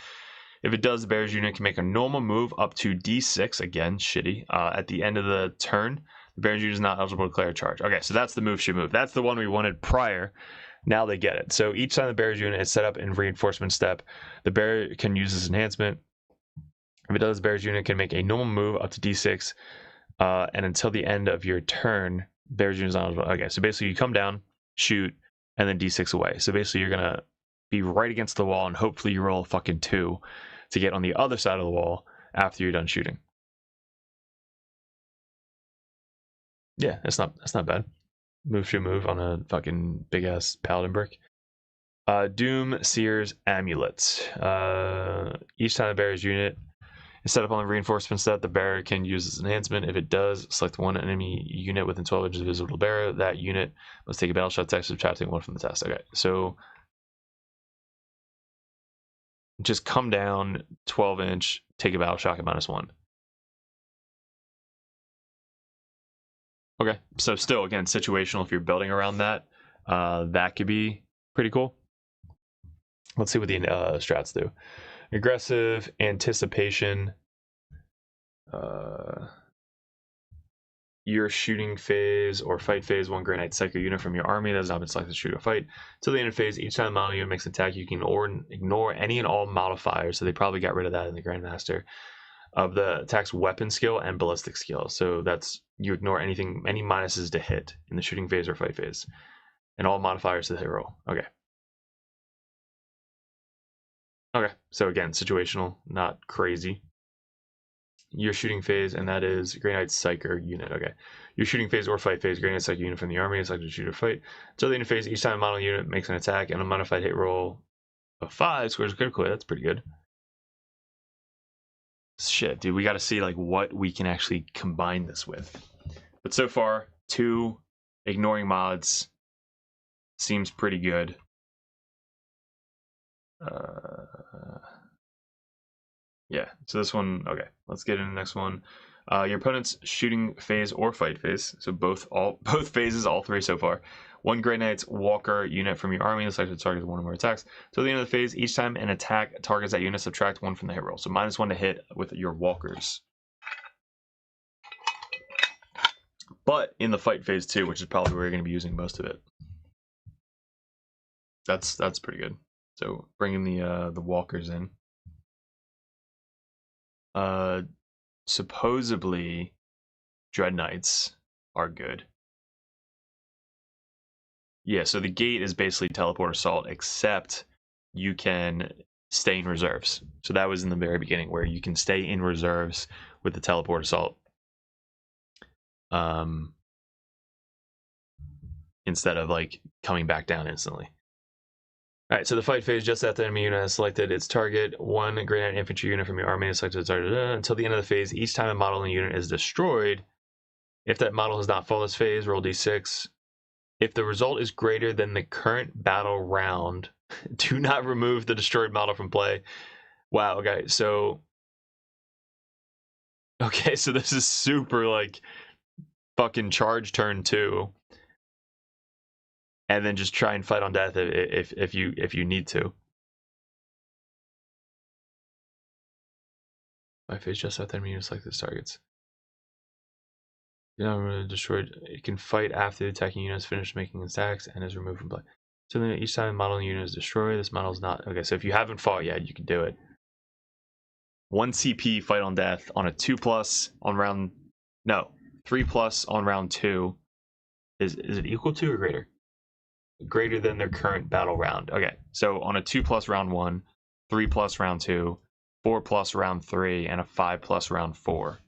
If it does, the bearer's unit can make a normal move up to D6. Again, shitty. At the end of the turn, the bearer's unit is not eligible to declare a charge. Okay, so that's the move should move. That's the one we wanted prior. Now they get it. So each time the bearer's unit is set up in reinforcement step, the bearer can use this enhancement. If it does, the bearer's unit can make a normal move up to D6, and until the end of your turn, bearer's unit is not eligible. Okay, so basically you come down, shoot, and then D6 away. So basically you're going to be right against the wall, and hopefully you roll a fucking 2 to get on the other side of the wall after you're done shooting. Yeah, that's not bad. Move should move on a fucking big ass paladin brick. Doom Seer's Amulets. Each time the bearer's unit is set up on the reinforcement set, the bearer can use this enhancement. If it does, select one enemy unit within 12 inches of visible bearer. That unit must take a battle shot test, subtracting 1 from the test. Okay, so just come down 12 inch, take a battle shock at -1. Okay, so still, again, situational if you're building around that. That could be pretty cool. Let's see what the strats do. Aggressive, anticipation. Your shooting phase or fight phase, 1 Grey Knight Psycho unit from your army that has not been selected to shoot or fight. Till the end of phase, each time the model unit makes an attack, you can ignore any and all modifiers. So they probably got rid of that in the Grandmaster. Of the attack's weapon skill and ballistic skill. So that's, you ignore anything, any minuses to hit in the shooting phase or fight phase, and all modifiers to the hit roll. Okay. Okay, so again, situational, not crazy. Your shooting phase, and that is Grey Knight Psyker unit. Okay. Your shooting phase or fight phase, Grey Knight Psyker unit from the army is selected to shoot or fight. Until the end of phase, each time a model unit makes an attack and a modified hit roll of 5 scores critically. That's pretty good. Shit, dude, we got to see like what we can actually combine this with. But so far, 2 ignoring mods seems pretty good. Yeah, so this one, okay, let's get into the next one. Your opponent's shooting phase or fight phase, so both phases, all 3 so far. 1 Grey Knight's Walker unit from your army is selected to target 1 or more attacks. So at the end of the phase, each time an attack targets that unit, subtract 1 from the hit roll. So -1 to hit with your Walkers. But in the fight phase too, which is probably where you're going to be using most of it. That's pretty good. So bringing the walkers in. Supposedly Dread Knights are good. Yeah, so the gate is basically teleport assault, except you can stay in reserves. So that was in the very beginning, where you can stay in reserves with the teleport assault. Instead of like coming back down instantly. All right, so the fight phase, just after the enemy unit has selected its target, one granite infantry unit from your army is selected its target until the end of the phase. Each time a model in the unit is destroyed, if that model has not fallen this phase, roll d6. If the result is greater than the current battle round, do not remove the destroyed model from play. Wow, okay, so this is super like fucking charge turn 2. And then just try and fight on death if you need to. My face just after enemy units like this targets. You know, destroyed. It can fight after the attacking unit has finished making its attacks and is removed from play. So then each time the model unit is destroyed, this model is not okay. So if you haven't fought yet, you can do it. 1 CP fight on death on a 2+ on round. No, 3+ on round 2. Is it equal to or greater? Greater than their current battle round. Okay, so on a 2+ round 1, 3+ round 2, 4+ round 3, and a 5+ round 4.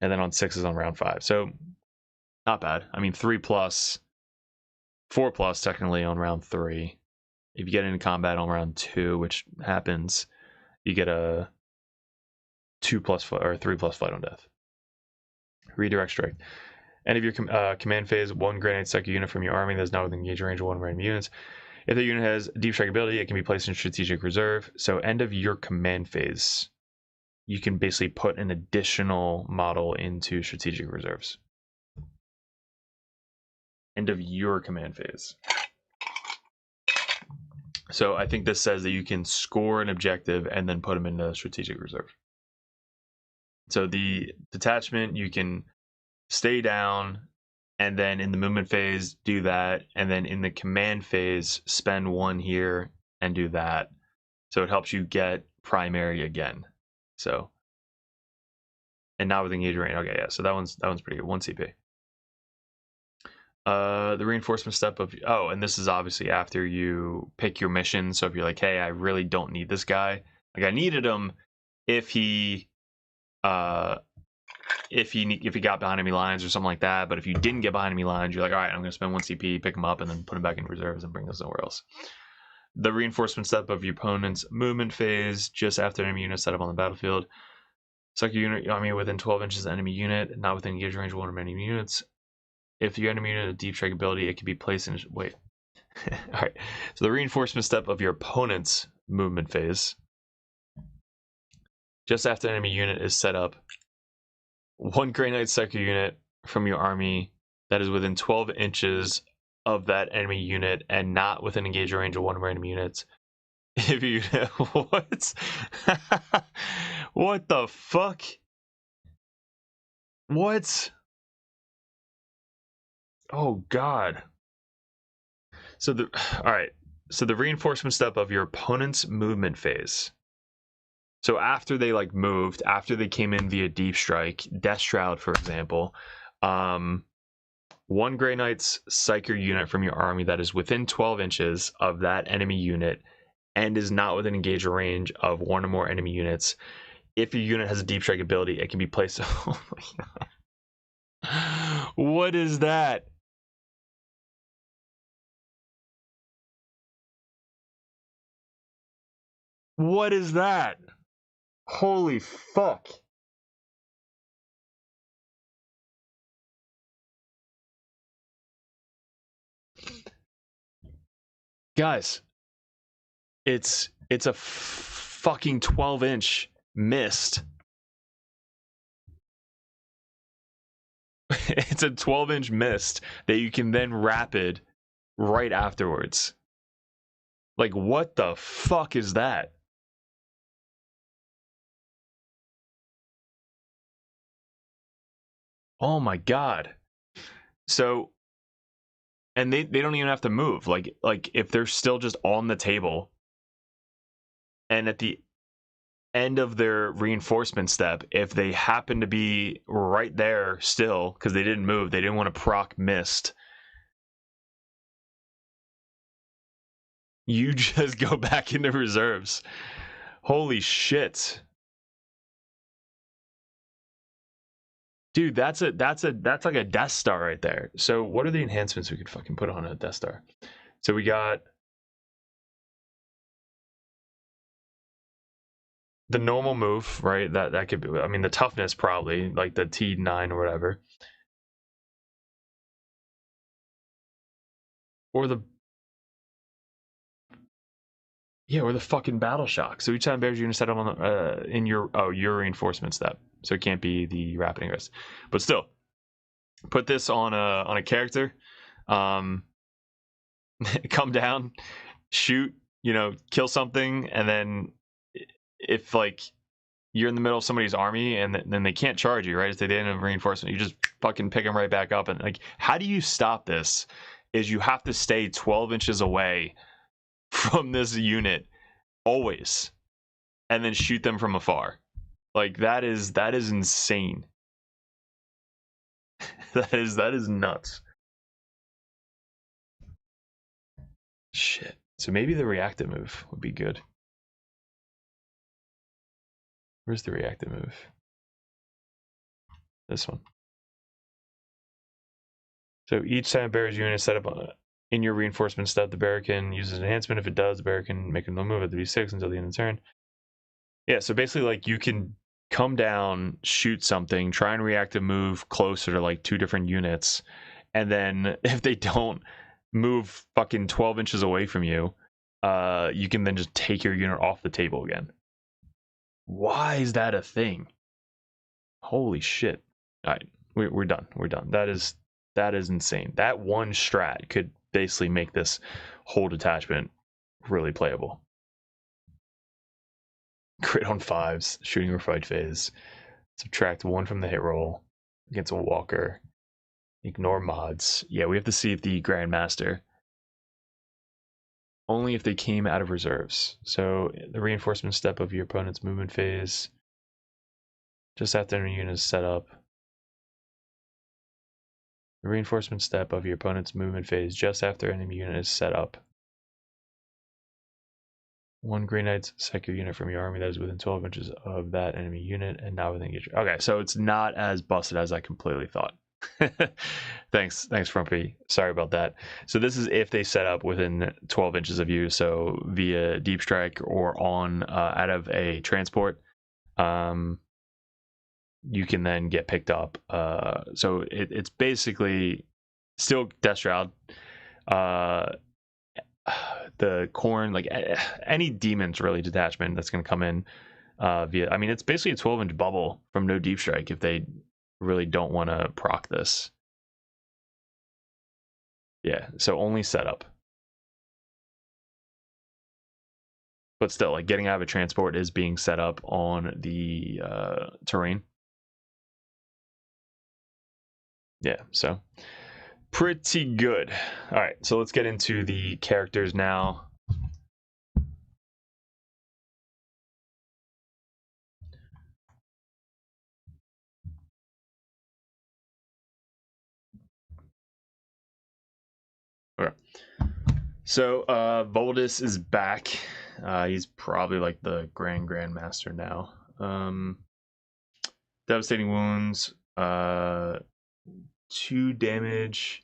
And then on 6s on round 5. So not bad. I mean, 3+, 4+ technically on round 3. If you get into combat on round 2, which happens, you get a 2+ or 3+ fight on death. Redirect strike. End of your command phase, one granite psychic unit from your army that is not within engage range of one random units. If the unit has deep strike ability, it can be placed in strategic reserve. So end of your command phase, you can basically put an additional model into strategic reserves. End of your command phase. So I think this says that you can score an objective and then put them into strategic reserve. So the detachment, you can stay down, and then in the movement phase, do that. And then in the command phase, spend 1 here and do that. So it helps you get primary again. So, and not with engage range. Okay, yeah. So that one's pretty good. 1 CP. The reinforcement step of and this is obviously after you pick your mission. So if you're like, hey, I really don't need this guy. Like I needed him if he if he got behind enemy lines or something like that. But if you didn't get behind enemy lines, you're like, all right, I'm gonna spend 1 CP, pick him up, and then put him back in reserves and bring us somewhere else. The reinforcement step of your opponent's movement phase, just after enemy unit set up on the battlefield. Select your unit army within 12 inches of enemy unit, not within engage range of one of enemy units. If your enemy unit has deep strike ability, it can be placed in. Wait. All right. So the reinforcement step of your opponent's movement phase, just after enemy unit is set up, one Grey Knight Psychic unit from your army that is within 12 inches of that enemy unit and not within engage range of one of our enemy units. If you what? What the fuck? What? Oh god. So all right. So the reinforcement step of your opponent's movement phase. So after they like moved, after they came in via deep strike, Death Shroud, for example, one Grey Knight's Psyker unit from your army that is within 12 inches of that enemy unit and is not within engage range of one or more enemy units. If your unit has a deep strike ability, it can be placed. Oh my god. What is that? What is that? Holy fuck. Guys, it's a fucking 12-inch mist. It's a 12-inch mist that you can then rapid right afterwards. Like, what the fuck is that? Oh my god. So And they don't even have to move. Like if they're still just on the table, and at the end of their reinforcement step, if they happen to be right there still because they didn't move, they didn't want to proc mist, you just go back into reserves. Holy shit. Dude, that's like a Death Star right there. So what are the enhancements we could fucking put on a Death Star? So we got the normal move, right? That could be, I mean, the toughness probably, like the T9 or whatever. Or the fucking battle shock. So each time bears you're gonna set up on the in your reinforcement step. So it can't be the rapid ingress. But still, put this on a character. Come down, shoot, kill something, and then if like you're in the middle of somebody's army and then they can't charge you, right? If they didn't have reinforcement, you just fucking pick them right back up. And like, how do you stop this? Is you have to stay 12 inches away from this unit always, and then shoot them from afar. Like that is insane. that is nuts. Shit. So maybe the reactive move would be good. Where's the reactive move? This one. So each time a bearer's unit is set up in your reinforcement step, the bearer can use an enhancement. If it does, the bearer can make a no move at the D6 until the end of the turn. Yeah, so basically, like, you can come down, shoot something, try and reactive move closer to like 2 different units, and then if they don't move fucking 12 inches away from you, you can then just take your unit off the table again. Why is that a thing? Holy shit. All right, we're done. We're done. That is insane. That one strat could basically make this whole detachment really playable. Crit on 5s, shooting or fight phase. Subtract 1 from the hit roll against a walker. Ignore mods. Yeah, we have to see if the Grandmaster. Only if they came out of reserves. So the reinforcement step of your opponent's movement phase. Just after enemy unit is set up. The reinforcement step of your opponent's movement phase just after enemy unit is set up. 1 Green Knight's second unit from your army that is within 12 inches of that enemy unit and not within engagement. Okay, so it's not as busted as I completely thought. Thanks, Frumpy. Sorry about that. So this is if they set up within 12 inches of you, so via deep strike or on out of a transport. You can then get picked up. So it's basically still Death Shroud. The Corn, like any demons really detachment that's going to come in via, I mean, it's basically a 12-inch bubble from no deep strike if they really don't want to proc this. Yeah, so only setup. But still, like, getting out of a transport is being set up on the terrain. Yeah, so pretty good. All right, so let's get into the characters now. Okay. So Voldus is back. He's probably like the Grandmaster now. Devastating wounds, 2 damage.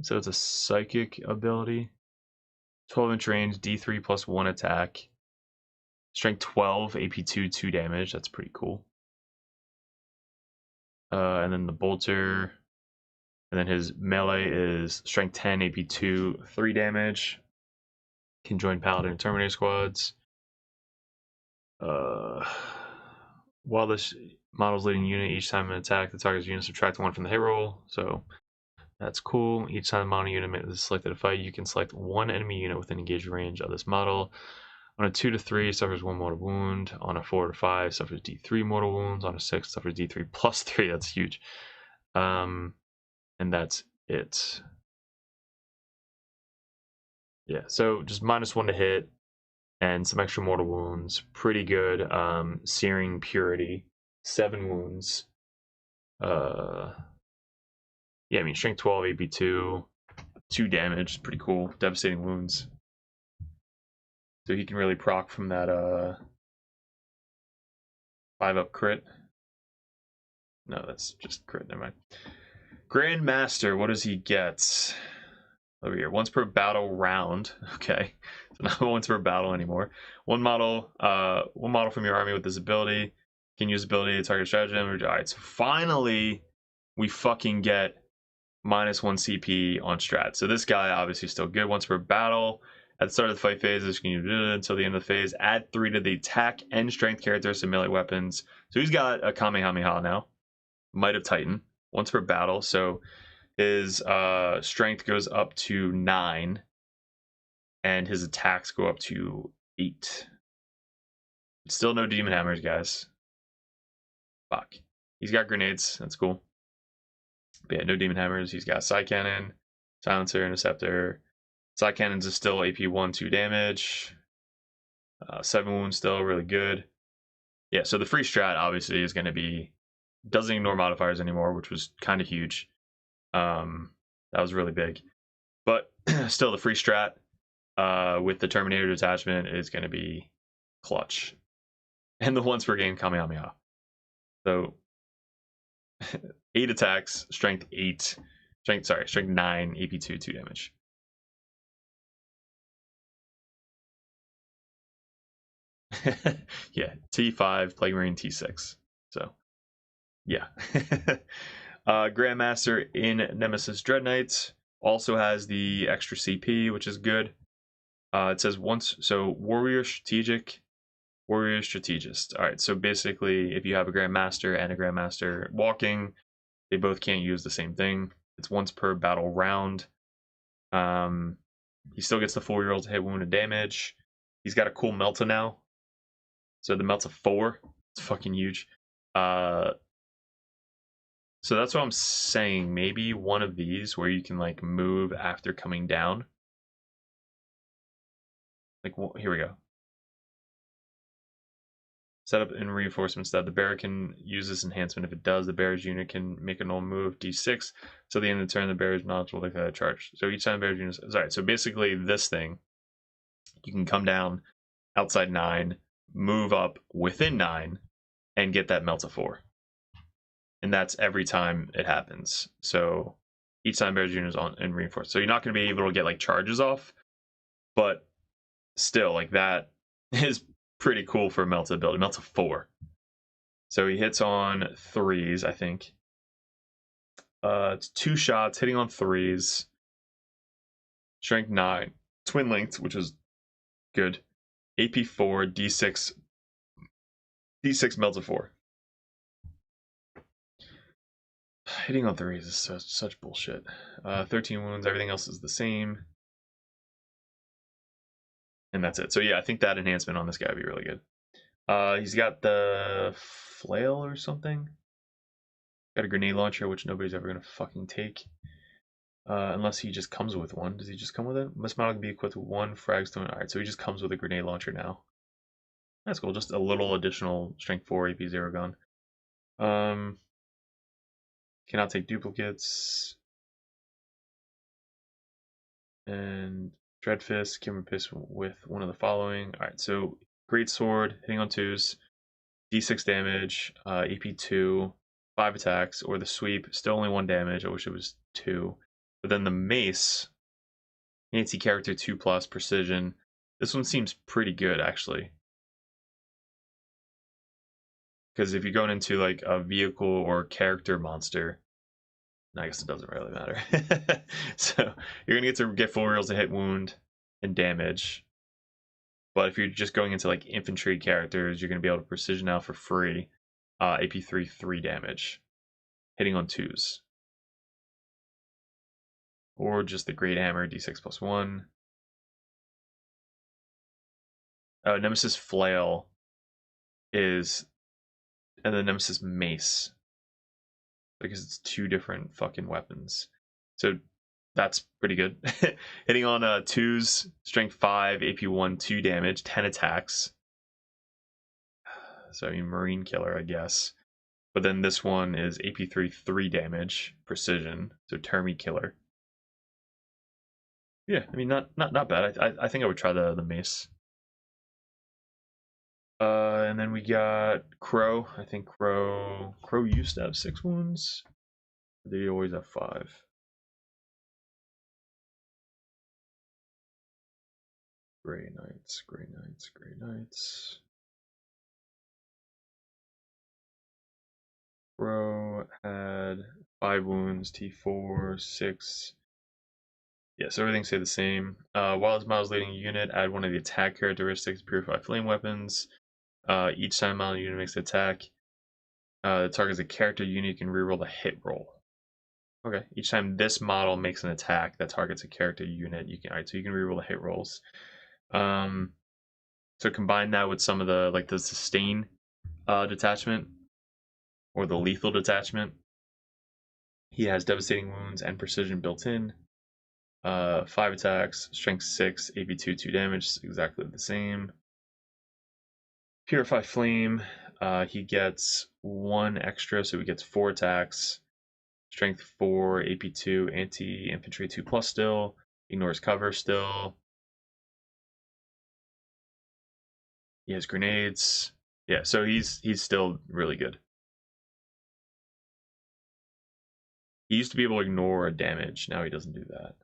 So it's a psychic ability. 12-inch range, D3 plus 1 attack. Strength 12, AP2, 2 damage. That's pretty cool. And then the bolter. And then his melee is strength 10, AP2, 3 damage. Can join Paladin and Terminator squads. While this model's leading unit, each time an attack, the target's unit subtract 1 from the hit roll. So that's cool. Each time the model unit is selected to fight, you can select 1 enemy unit within engaged range of this model. On a 2 to 3, suffers 1 mortal wound. On a 4 to 5, suffers D3 mortal wounds. On a 6, suffers D3 plus 3. That's huge. And that's it. Yeah, so just -1 to hit and some extra mortal wounds. Pretty good. Searing Purity, 7 wounds. Yeah, I mean, Strength 12, AP 2 damage. Pretty cool. Devastating wounds. So he can really proc from that 5-up crit. No, that's just crit. Never mind. Grandmaster, what does he get? Over here, once per battle round. Okay, so not once per battle anymore. One model from your army with this ability can use ability to target stratagem. All right, so finally we fucking get -1 CP on strat. So this guy obviously still good. Once per battle, at the start of the fight phase, this can use until the end of the phase. Add 3 to the attack and strength characteristics of melee weapons. So he's got a Kamehameha now. Might of Titan. Once per battle, so his strength goes up to 9, and his attacks go up to 8. Still no demon hammers, guys. Fuck. He's got grenades. That's cool. But yeah, no demon hammers. He's got side cannon, silencer, interceptor. Side cannons is still AP 1/2 damage. 7 wounds still really good. Yeah, so the free strat obviously is going to be doesn't ignore modifiers anymore, which was kind of huge. That was really big. But still, the free strat with the Terminator detachment is going to be clutch. And the once per game Kamehameha. So 8 attacks, strength 8, strength 9, AP 2 damage. Yeah, T5, Plague Marine T6. So yeah. Grandmaster in Nemesis Dread Knight also has the extra CP, which is good. It says once, so Warrior Strategist. All right, so basically, if you have a Grandmaster and a Grandmaster walking, they both can't use the same thing. It's once per battle round. He still gets the 4-year-old to hit wound and damage. He's got a cool Melta now. So the Melta 4. It's fucking huge. So that's what I'm saying. Maybe one of these where you can like move after coming down. Like, here we go. Set up in reinforcements that the bearer can use this enhancement. If it does, the bearer's unit can make a normal move D6. So at the end of the turn, the bearer's knowledge will declare a charge. So each time the bearer's unit. Alright, so basically this thing, you can come down outside 9, move up within 9, and get that Melta 4. And that's every time it happens. So each time bearer's unit is on and reinforced. So you're not going to be able to get like charges off, but still, like that is pretty cool for a Melta ability. Melta 4. So he hits on 3s, I think. It's 2 shots, hitting on 3s. Strength 9. Twin linked, which is good. AP 4, D6 Melta 4. Hitting on 3s is such bullshit. 13 wounds, everything else is the same. And that's it. So yeah, I think that enhancement on this guy would be really good. He's got the flail or something. Got a grenade launcher, which nobody's ever gonna fucking take. Unless he just comes with one. Does he just come with it? Must model can be equipped with 1 fragstone. Alright, so he just comes with a grenade launcher now. That's cool. Just a little additional strength 4 AP 0 gun. Cannot take duplicates. And Dreadfist can replace with one of the following. Alright, so Great Sword, hitting on 2s, D6 damage, AP 2, 5 attacks, or the sweep, still only 1 damage. I wish it was 2. But then the mace, anti-character 2+, precision. This one seems pretty good, actually. Because if you're going into like a vehicle or character monster, I guess it doesn't really matter. So you're gonna get full rolls to hit wound and damage. But if you're just going into like infantry characters, you're gonna be able to precision now for free. AP 3 damage, hitting on 2s. Or just the Great Hammer, D6 + 1. Nemesis Flail is, and the Nemesis Mace, because it's 2 different fucking weapons. So that's pretty good. Hitting on 2s, strength 5, AP 1, 2 damage, 10 attacks. So I mean, Marine Killer, I guess. But then this one is AP 3, 3 damage, precision, so Termi Killer. Yeah, I mean, not bad. I think I would try the mace. And then we got Crow. I think Crow used to have 6 wounds. They always have 5. Grey Knights, Grey Knights, Grey Knights. Crow had 5 wounds, T4, 6. Yeah, so everything stayed the same. While this model's leading a unit, add one of the attack characteristics, Purify Flame Weapons. Each time model unit makes an attack, the target's a character unit, you can reroll the hit roll. Okay, each time this model makes an attack that targets a character unit, you can so you can reroll the hit rolls. So combine that with some of the the sustain detachment or the lethal detachment. He has devastating wounds and precision built in. 5 attacks, strength 6, AP 2, 2 damage, exactly the same. Purify Flame, he gets 1 extra, so he gets 4 attacks. Strength 4, AP 2, anti-infantry 2+ still. Ignores cover still. He has grenades. Yeah, so he's still really good. He used to be able to ignore damage, now he doesn't do that.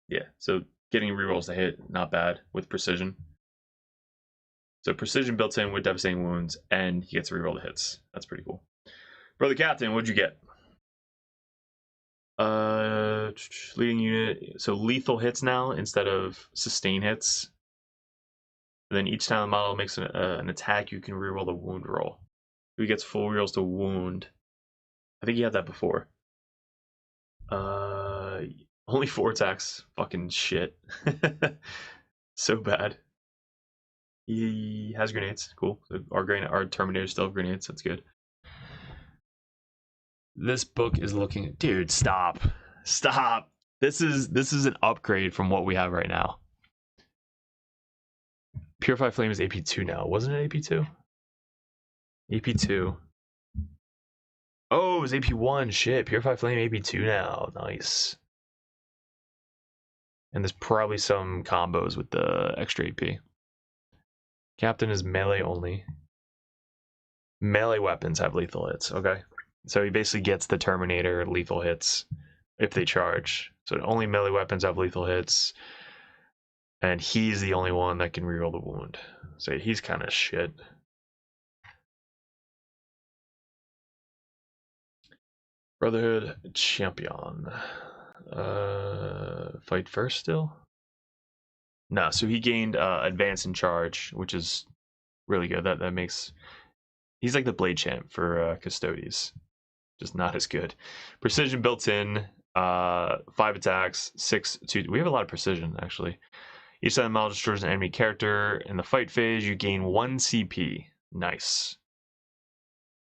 Yeah, so getting rerolls to hit, not bad, with precision. So precision built in with devastating wounds, and he gets a reroll to hits. That's pretty cool. Brother Captain, what'd you get? Leading unit, so lethal hits now instead of sustain hits. And then each time the model makes an attack, you can reroll the wound roll. He gets full rerolls to wound. I think he had that before. Only 4 attacks. Fucking shit. So bad. He has grenades. Cool. Our Terminator still have grenades. That's good. This book is looking. Dude, stop. Stop. This is an upgrade from what we have right now. Purify Flame is AP2 now. Wasn't it AP2? AP2. Oh, it was AP1. Shit. Purify Flame AP2 now. Nice. And there's probably some combos with the extra AP. Captain is melee only. Melee weapons have lethal hits. Okay. So he basically gets the Terminator lethal hits if they charge. So only melee weapons have lethal hits. And he's the only one that can reroll the wound. So he's kind of shit. Brotherhood Champion. Fight first still? No, so he gained advance and charge, which is really good. That makes... He's like the Blade Champ for Custodes. Just not as good. Precision built in. 5 attacks. 6, 2... We have a lot of precision, actually. Each time the model destroys an enemy character in the fight phase, you gain 1 CP. Nice.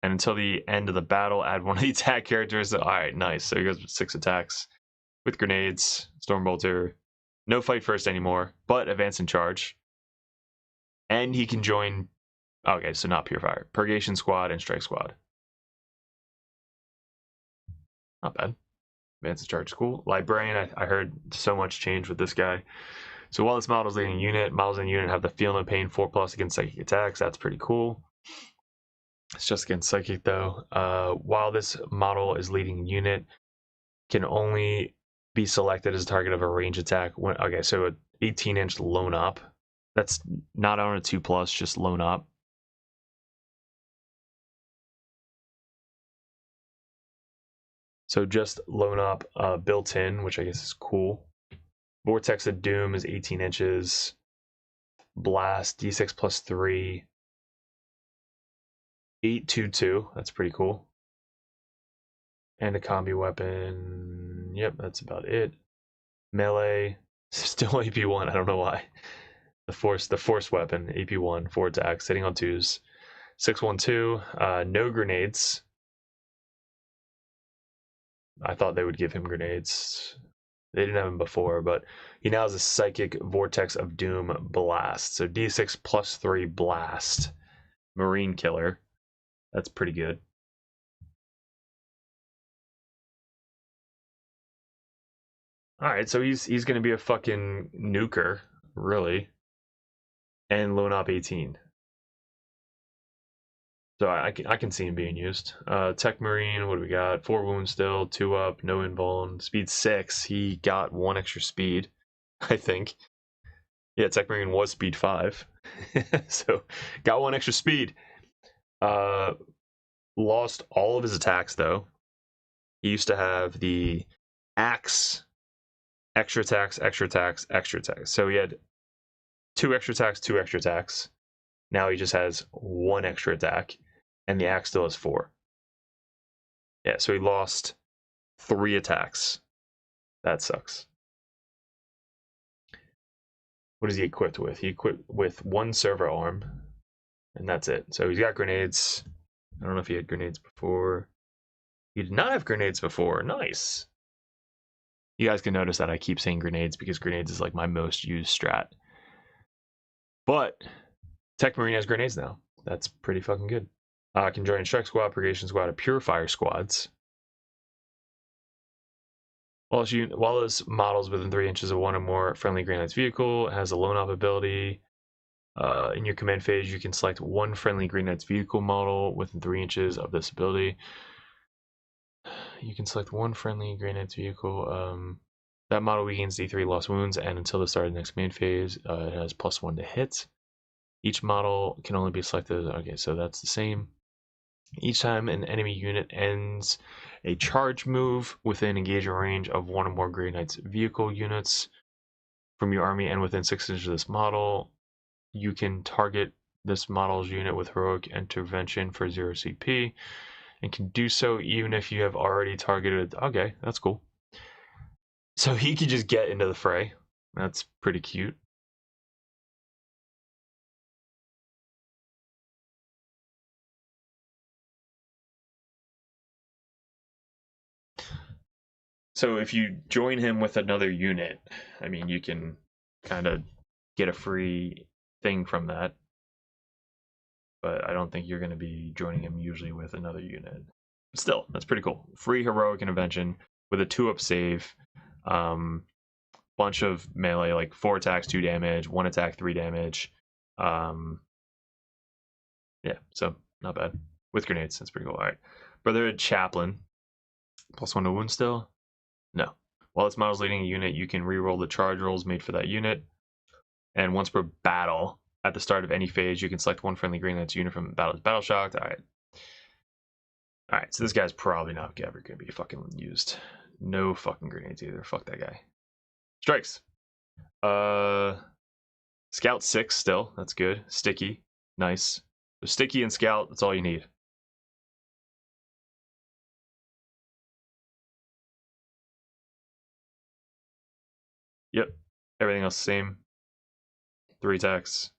And until the end of the battle, add one of the attack characters. Alright, nice. So he goes with 6 attacks. With grenades, Stormbolter. No fight first anymore, but advance and charge. And he can join... Okay, so not Purifier. Purgation Squad and Strike Squad. Not bad. Advance and charge is cool. Librarian, I heard so much change with this guy. So while this model is leading a unit, models in the unit have the Feel No Pain 4+ against psychic attacks. That's pretty cool. It's just against psychic though. While this model is leading a unit, can only be selected as a target of a range attack. Okay, so an 18-inch lone up. That's not on a 2+, just lone up. So just lone up built in, which I guess is cool. Vortex of Doom is 18 inches. Blast, D6 plus 3. 822, that's pretty cool. And a combi weapon. Yep, that's about it. Melee, still AP1, I don't know why. The force weapon, AP1, 4 attacks, sitting on 2s. 612, no grenades. I thought they would give him grenades. They didn't have him before, but he now has a Psychic Vortex of Doom Blast. So D6 plus 3 Blast. Marine Killer. That's pretty good. Alright, so he's going to be a fucking nuker, really. And Lone Op 18. So I can see him being used. Tech Marine, what do we got? 4 wounds still, 2 up, no invuln. Speed 6. He got 1 extra speed, I think. Yeah, Tech Marine was speed 5. So got 1 extra speed. Lost all of his attacks though. He used to have the axe, extra attacks, extra attacks, extra attacks. So he had 2 extra attacks, 2 extra attacks. Now he just has 1 extra attack, and the axe still has 4. Yeah, so he lost 3 attacks. That sucks. What is he equipped with? He equipped with 1 servo arm, and that's it. So he's got grenades. I don't know if he had grenades before. He did not have grenades before. Nice. You guys can notice that I keep saying grenades because grenades is like my most used strat. But Tech Marine has grenades now. That's pretty fucking good. Can join Strike Squad, Purgation Squad, or Purifier Squads. While this model's within 3 inches of 1 or more friendly Grey Knight's vehicle, has a Lone Op ability. In your command phase, you can select 1 friendly Grey Knight's vehicle model within 3 inches of this ability. You can select 1 friendly Grey Knight's vehicle. That model regains D3 lost wounds, and until the start of the next command phase, it has +1 to hit. Each model can only be selected. Okay, so that's the same. Each time an enemy unit ends a charge move within engagement range of 1 or more Grey Knight's vehicle units from your army and within 6 inches of this model, you can target this model's unit with heroic intervention for 0 CP, and can do so even if you have already targeted. Okay, that's cool. So he could just get into the fray. That's pretty cute. So if you join him with another unit, I mean, you can kind of get a free thing from that. But I don't think you're going to be joining him usually with another unit. But still, that's pretty cool. Free heroic intervention with a 2-up save. Bunch of melee, like 4 attacks, 2 damage, 1 attack, 3 damage. Yeah, so not bad. With grenades, that's pretty cool. All right. Brotherhood Chaplain. +1 to wound still? No. While this model's leading a unit, you can reroll the charge rolls made for that unit. And once per battle, at the start of any phase, you can select 1 friendly Grey Knight's unit from battle shocked. All right, so this guy's probably not ever going to be fucking used. No fucking grenades either. Fuck that guy. Strikes. Scout 6 still. That's good. Sticky. Nice. So Sticky and Scout, that's all you need. Yep. Everything else the same. 3 attacks.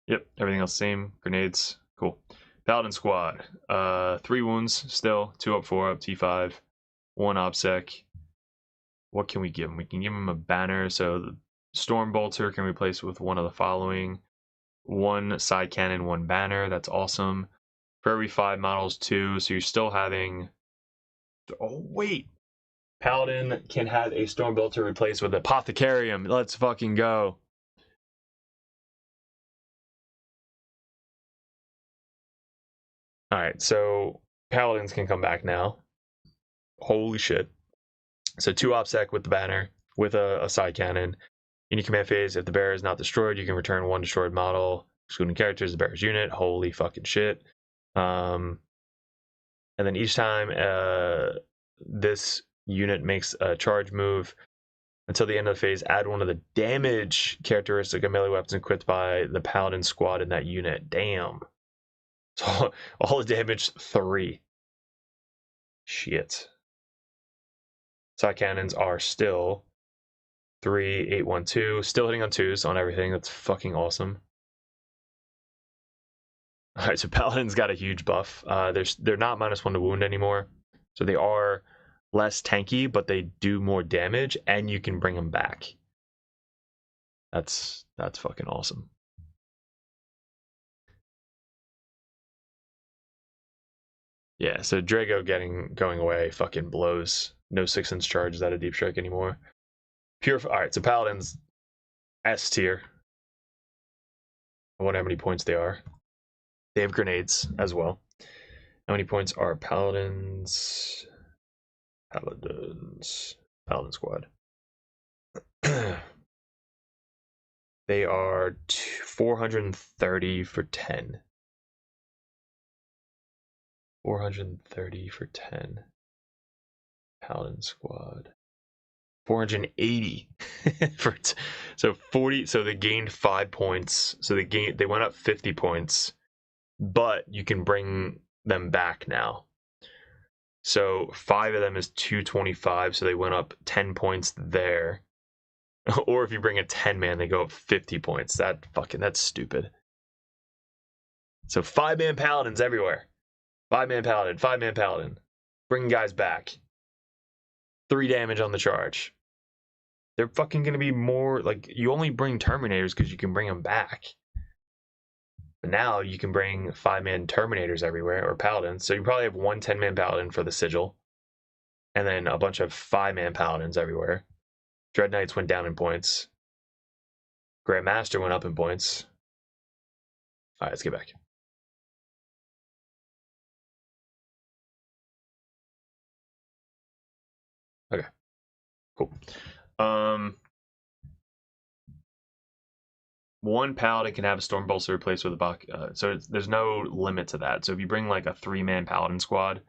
Yep. Everything else the same. Grenades. Cool. Paladin Squad. 3 wounds still. 2 up, 4 up, T5. 1 OBSEC. What can we give him? We can give him a banner. So the Storm Bolter can replace with one of the following: 1 side cannon, 1 banner. That's awesome. For every 5 models, 2. So you're still having. Oh wait, Paladin can have a Storm Bolter replaced with Apothecarium. Let's fucking go. All right, so Paladins can come back now. Holy shit. So 2 OBSEC with the banner, with a side cannon. In your command phase, if the bearer is not destroyed, you can return 1 destroyed model, excluding characters, the bearer's unit. Holy fucking shit. And then each time this unit makes a charge move, until the end of the phase, add 1 of the damage characteristic of melee weapons equipped by the Paladin squad in that unit. Damn. So all the damage, 3. Shit. Side cannons are still 3, 8, 1, 2. Still hitting on 2s on everything. That's fucking awesome. All right, so Paladin's got a huge buff. They're not -1 to wound anymore, so they are less tanky, but they do more damage, and you can bring them back. That's fucking awesome. Yeah, so Drago going away fucking blows. No 6-inch charges out of Deep Strike anymore. All right, so Paladin's S tier. I wonder how many points they are. They have grenades as well. How many points are Paladins? Paladin squad. They are 430 for 10. 430 for 10. Paladin squad. 480 for so 40. So they gained 5 points. So they went up 50 points, but you can bring them back now. So 5 of them is 225. So they went up 10 points there. Or if you bring a 10-man, they go up 50 points. That's stupid. So 5-man paladins everywhere. 5-man paladin, 5-man paladin. Bring guys back. 3 damage on the charge. They're fucking gonna be more like, you only bring Terminators because you can bring them back. But now you can bring 5-man Terminators everywhere, or Paladins. So you probably have 1 10-man Paladin for the Sigil. And then a bunch of 5-man Paladins everywhere. Dread Knights went down in points. Grandmaster went up in points. Alright, let's get back. Okay, cool. 1 paladin can have a storm bolster replaced with a buck. So there's no limit to that. So if you bring like a 3-man paladin squad,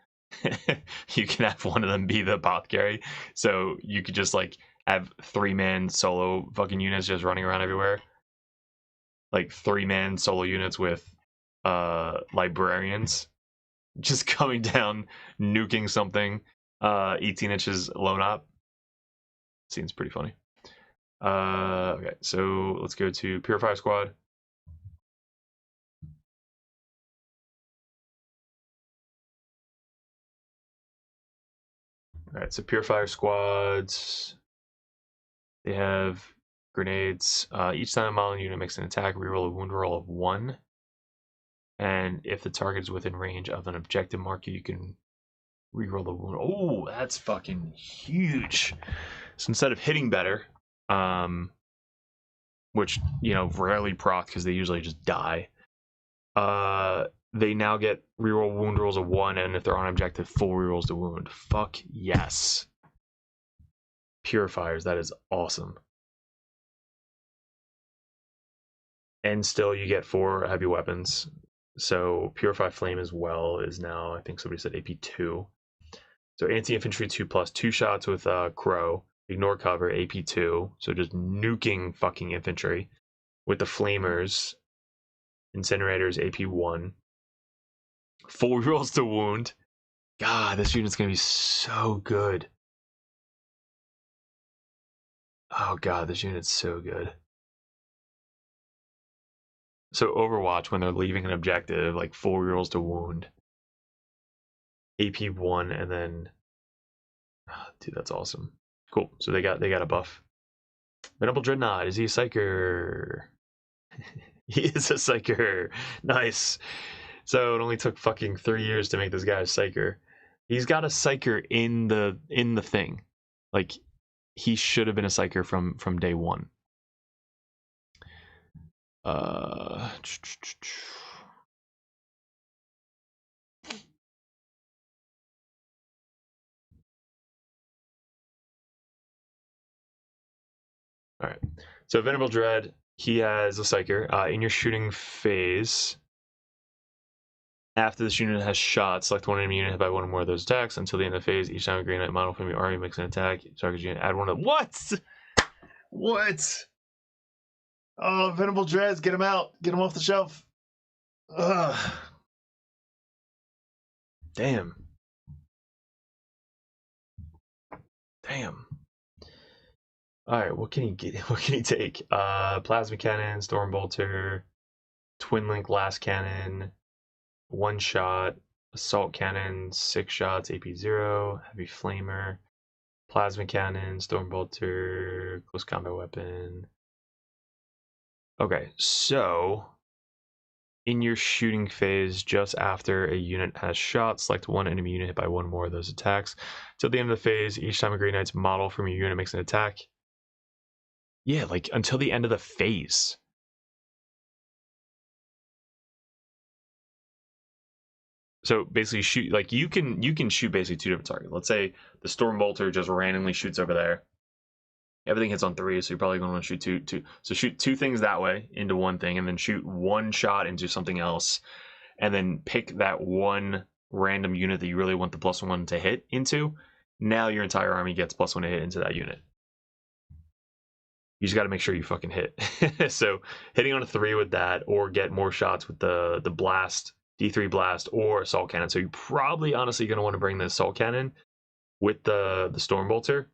you can have one of them be the apothecary. So you could just like have 3-man solo fucking units just running around everywhere. Like 3-man solo units with librarians just coming down, nuking something 18 inches lone op. Seems pretty funny. Okay, so let's go to Purifier Squad. All right, so Purifier Squads, they have grenades. Each time a model unit makes an attack, reroll a wound roll of 1. And if the target is within range of an objective marker, you can reroll the wound. Oh, that's fucking huge. So instead of hitting better, which, you know, rarely proc because they usually just die, they now get reroll wound rolls of 1, and if they're on objective, full rerolls to wound. Fuck yes. Purifiers, that is awesome. And still you get 4 heavy weapons. So Purify Flame as well is now, I think somebody said AP2. So anti-infantry 2+, 2 shots with Crow. Ignore cover, AP2. So just nuking fucking infantry. With the Flamers, Incinerators, AP1. 4 rolls to wound. God, this unit's gonna be so good. Oh god, this unit's so good. So Overwatch, when they're leaving an objective, like 4 rolls to wound. AP1, and then... Oh, dude, that's awesome. Cool, so they got a buff. Venerable Dreadnought, is he a Psyker? He is a Psyker. Nice. So it only took fucking 3 years to make this guy a Psyker. He's got a Psyker in the thing. Like, he should have been a Psyker from day 1. All right. So Venerable Dread, he has a Psyker. In your shooting phase, after this unit has shot, select one enemy unit hit by 1 or more of those attacks until the end of the phase. Each time a Green Knight model from your army makes an attack, target unit add 1 of... What? What? Oh, Venerable Dreads, get him out. Get him off the shelf. Ugh. Damn. Damn. Alright, what can he get? What can he take? Plasma Cannon, Storm Bolter, Twin Link Blast Cannon, 1 shot, assault cannon, 6 shots, AP 0, heavy flamer, plasma cannon, stormbolter, close combat weapon. Okay, so in your shooting phase, just after a unit has shot, select one enemy unit hit by one more of those attacks. Till the end of the phase, each time a Grey Knight's model from your unit makes an attack. Yeah, like until the end of the phase. So basically, shoot like you can shoot basically 2 different targets. Let's say the Stormbolter just randomly shoots over there. Everything hits on 3, so you're probably going to want to shoot two. So shoot 2 things that way into one thing, and then shoot 1 shot into something else, and then pick that one random unit that you really want the +1 to hit into. Now your entire army gets +1 to hit into that unit. You just got to make sure you fucking hit. So hitting on a 3 with that, or get more shots with the blast, D3 blast, or assault cannon. So you're probably honestly going to want to bring the assault cannon with the Stormbolter.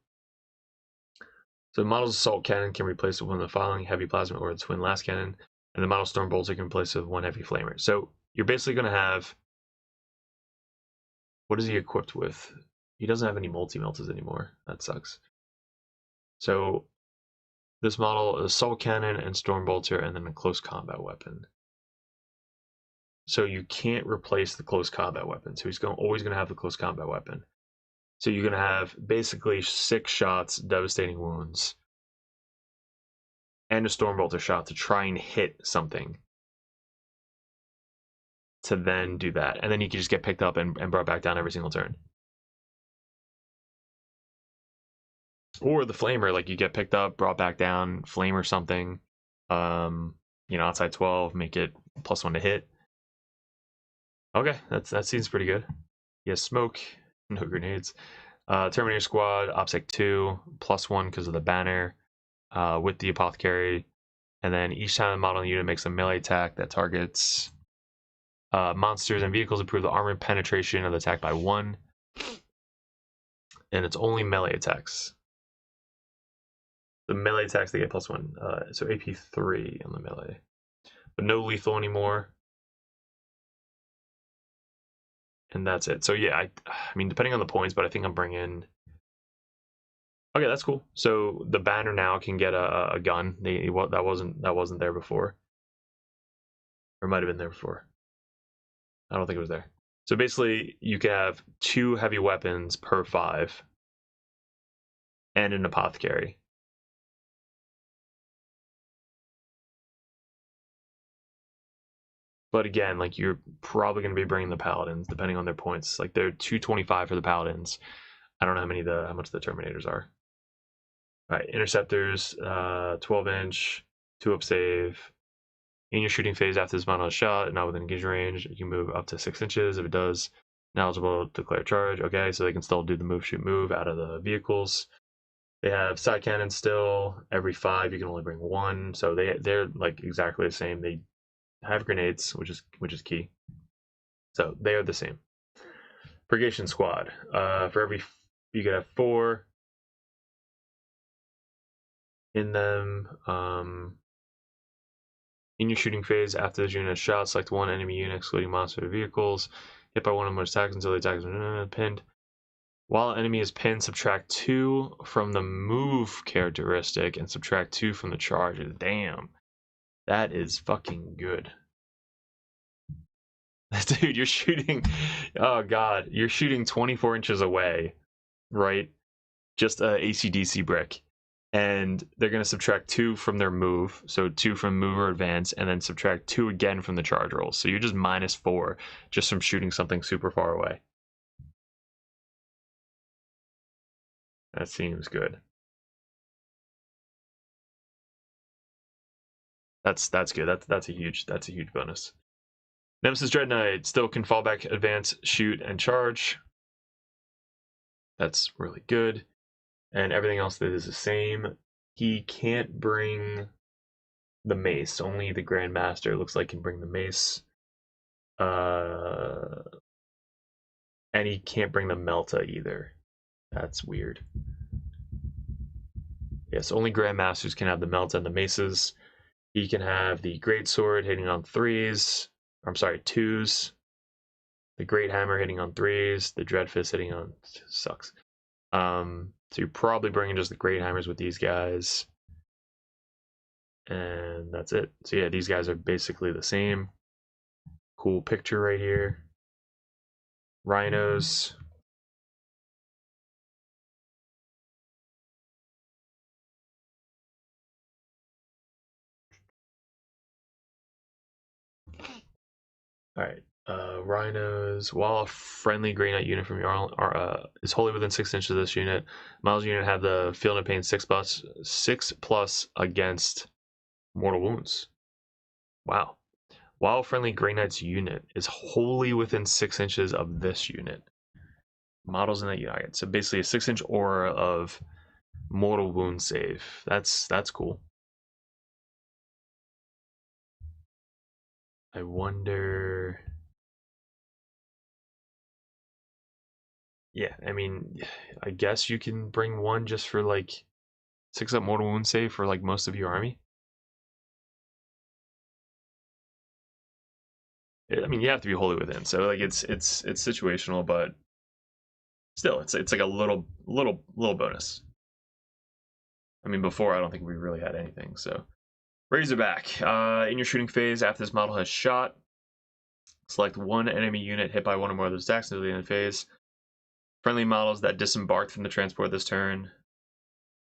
So the model's assault cannon can replace with one of the following: heavy plasma or the twin last cannon, and the model Stormbolter can replace with 1 heavy flamer. So you're basically going to have, what is he equipped with? He doesn't have any multi-meltas anymore. That sucks. So this model is assault cannon and Stormbolter, and then a close combat weapon. So you can't replace the close combat weapon. So he's always going to have the close combat weapon. So you're going to have basically 6 shots, devastating wounds, and a Stormbolter shot to try and hit something, to then do that. And then you can just get picked up and brought back down every single turn. Or the flamer, like you get picked up, brought back down, flame or something. Outside 12, make it +1 to hit. Okay, that seems pretty good. Yes, smoke, no grenades. Terminator Squad, OPSEC 2, +1 because of the banner, with the apothecary. And then each time the model unit makes a melee attack that targets monsters and vehicles, improve the armor penetration of the attack by 1. And it's only melee attacks. The melee attacks, they get +1. So AP 3 on the melee. But no lethal anymore. And that's it. So yeah, I mean, depending on the points, but I think I'm bringing... Okay, that's cool. So the banner now can get a gun. That wasn't there before. Or might have been there before. I don't think it was there. So basically, you can have 2 heavy weapons per 5. And an apothecary. But again, like you're probably going to be bringing the paladins, depending on their points. Like they're 225 for the paladins. I don't know how much the terminators are. All right, interceptors, 12-inch, 2-up save. In your shooting phase, after this model is shot, not within engagement range, you can move up to 6 inches. If it does, eligible to declare charge. Okay, so they can still do the move, shoot, move out of the vehicles. They have side cannons still. Every 5, you can only bring 1. So they're like exactly the same. They have grenades, which is key. So they are the same. Purgation Squad. For every, you could have 4 in them. In your shooting phase, after the unit is shot, select 1 enemy unit excluding monster vehicles. Hit by 1 of them attacks until the attack is pinned. While an enemy is pinned, subtract 2 from the move characteristic and subtract 2 from the charge. Damn. That is fucking good. Dude, you're shooting... Oh, God. You're shooting 24 inches away, right? Just a AC/DC brick. And they're going to subtract 2 from their move. So 2 from move or advance. And then subtract 2 again from the charge roll. So you're just -4 just from shooting something super far away. That seems good. That's good. That's a huge bonus. Nemesis Dread Knight still can fall back, advance, shoot, and charge. That's really good. And everything else that is the same. He can't bring the mace. Only the Grandmaster looks like can bring the mace. And he can't bring the Melta either. That's weird. Yes, only Grandmasters can have the Melta and the maces. He can have the Greatsword hitting on 3s. I'm sorry, 2s. The Great Hammer hitting on 3s. The Dreadfist hitting on sucks. So you're probably bringing just the Great Hammers with these guys. And that's it. So yeah, these guys are basically the same. Cool picture right here. Rhinos. Alright. Rhinos. While a friendly Grey Knight unit from your is wholly within 6 inches of this unit, Miles' unit have the Field and Pain 6+ against mortal wounds. Wow. While a friendly Grey Knight's unit is wholly within 6 inches of this unit. Models in that unit. So basically a 6-inch aura of mortal wound save. That's cool. I wonder. Yeah, I mean, I guess you can bring one just for like 6-up mortal wound save for like most of your army. I mean, you have to be wholly within, so like it's situational, but still, it's like a little bonus. I mean, before I don't think we really had anything. So, Razorback. In your shooting phase, after this model has shot, select one enemy unit hit by one or more of those attacks until the end of the phase. Friendly models that disembarked from the transport this turn.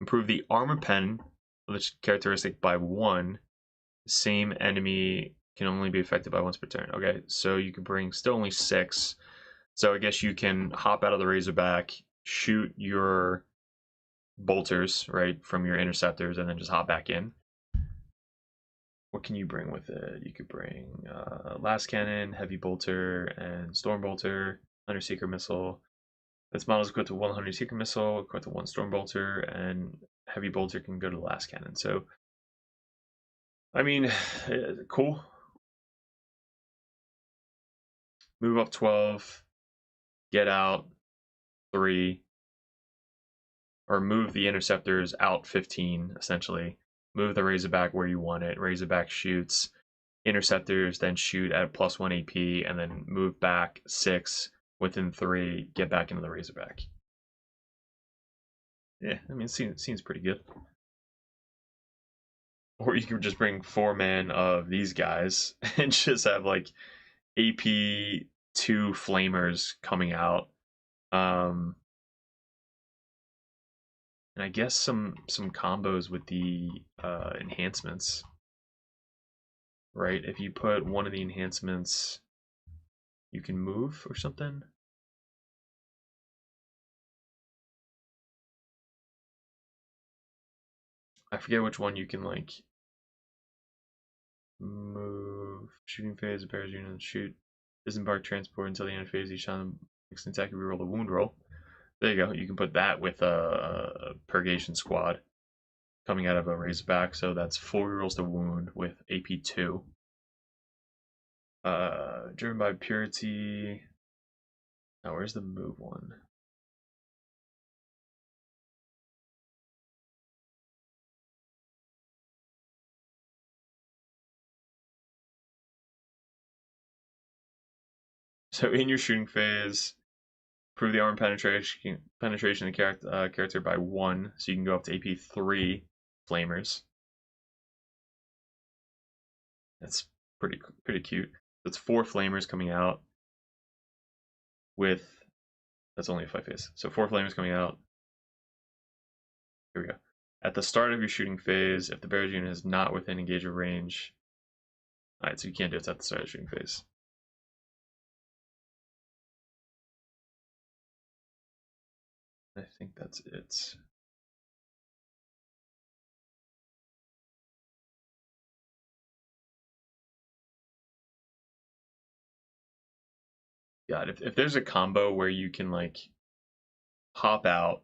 Improve the armor pen of the characteristic by 1. Same enemy can only be affected by once per turn. Okay, so you can bring still only 6. So I guess you can hop out of the Razorback, shoot your bolters, right, from your interceptors, and then just hop back in. What can you bring with it? You could bring Last Cannon, Heavy Bolter, and Storm Bolter, Hunter Seeker Missile. This model is equipped to 1 Hunter Seeker Missile, equipped to 1 Storm Bolter, and Heavy Bolter can go to the Last Cannon. So, I mean, cool. Move up 12, get out 3, or move the interceptors out 15, essentially. Move the Razorback where you want it. Razorback shoots. Interceptors then shoot at +1 AP, and then move back 6 within 3, get back into the Razorback. Yeah, I mean, it seems pretty good. Or you could just bring 4 man of these guys and just have like AP 2 flamers coming out. And I guess some combos with the enhancements. Right? If you put one of the enhancements, you can move or something. I forget which one you can like move. Shooting phase, bears unit, shoot. Disembark transport until the end of phase. Each time next attack, you reroll the wound roll. There you go. You can put that with a purgation squad coming out of a Razorback. So that's 4 rerolls to wound with AP 2. Driven by purity. Now where's the move one? So in your shooting phase, improve the arm penetration of the character by 1, so you can go up to AP 3 flamers. That's pretty cute. That's 4 flamers coming out with. That's only a 5 phase. So 4 flamers coming out. Here we go. At the start of your shooting phase, if the bear's unit is not within engager range. Alright, so you can't do it at the start of the shooting phase. I think that's it. God, if there's a combo where you can like hop out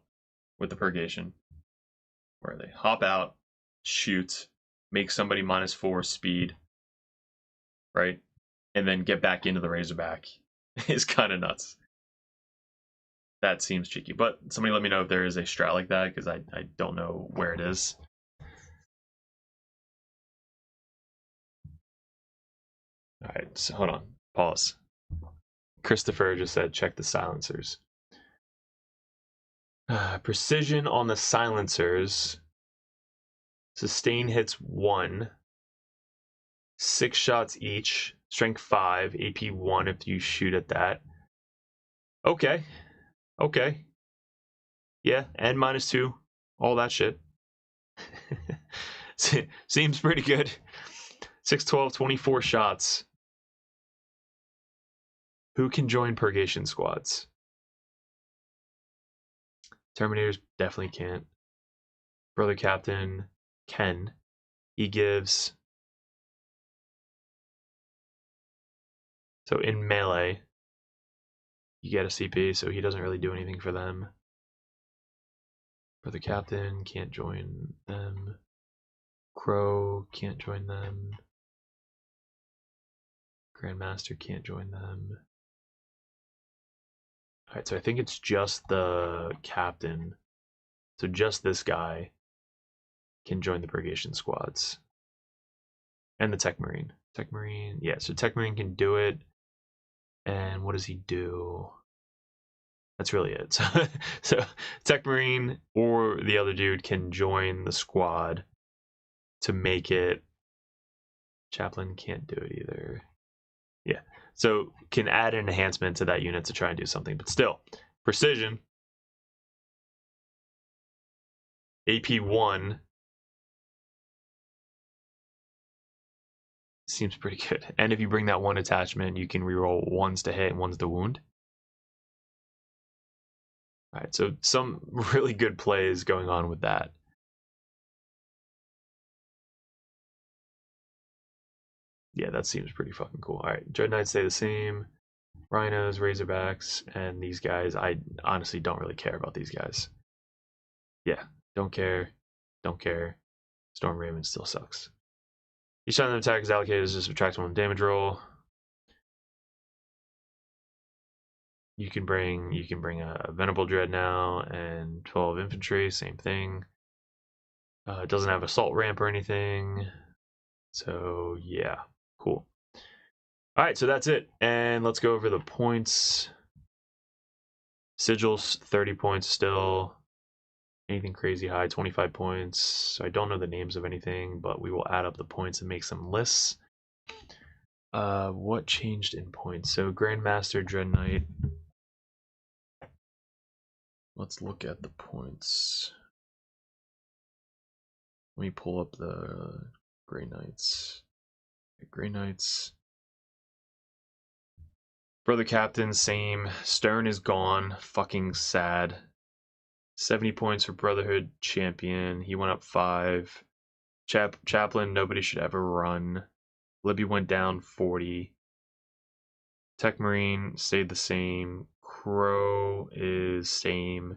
with the purgation, where are they? Hop out, shoot, make somebody -4 speed, right? And then get back into the Razorback is kind of nuts. That seems cheeky, but somebody let me know if there is a strat like that, because I don't know where it is. All right, so hold on, pause. Christopher just said, check the silencers. Precision on the silencers. Sustain hits 1. 6 shots each. Strength 5. AP 1 if you shoot at that. Okay. Okay. Yeah, and -2. All that shit. Seems pretty good. 6, 12, 24 shots. Who can join purgation squads? Terminators definitely can't. Brother Captain can. He gives. So in melee, you get a CP, so he doesn't really do anything for them. Brother Captain can't join them. Crow can't join them. Grandmaster can't join them. Alright, so I think it's just the captain. So just this guy can join the purgation squads. And the Tech Marine. Tech Marine, yeah, so Tech Marine can do it. And what does he do? That's really it. So Tech Marine or the other dude can join the squad to make it. Chaplain can't do it either. Yeah, so can add an enhancement to that unit to try and do something, but still, precision, AP 1 seems pretty good. And if you bring that 1 attachment, you can reroll 1s to hit and 1s to wound. All right, so some really good plays going on with that. Yeah, that seems pretty fucking cool. All right, Dread Knights stay the same. Rhinos, Razorbacks, and these guys, I honestly don't really care about these guys. Yeah, don't care. Don't care. Storm Raven still sucks. Each time an attack is allocated, is just subtract 1 damage roll. You can bring a Venerable Dread now and 12 infantry, same thing. It doesn't have assault ramp or anything. So yeah, cool. All right, so that's it. And let's go over the points. Sigils, 30 points still. Anything crazy high, 25 points. So I don't know the names of anything, but we will add up the points and make some lists. What changed in points? So Grandmaster Dread Knight. Let's look at the points. Let me pull up the Grey Knights. Grey Knights. Brother Captain, same. Stern is gone. Fucking sad. 70 points for Brotherhood Champion. He went up 5. Chaplain, nobody should ever run. Libby went down 40. Tech Marine stayed the same. Crow is same.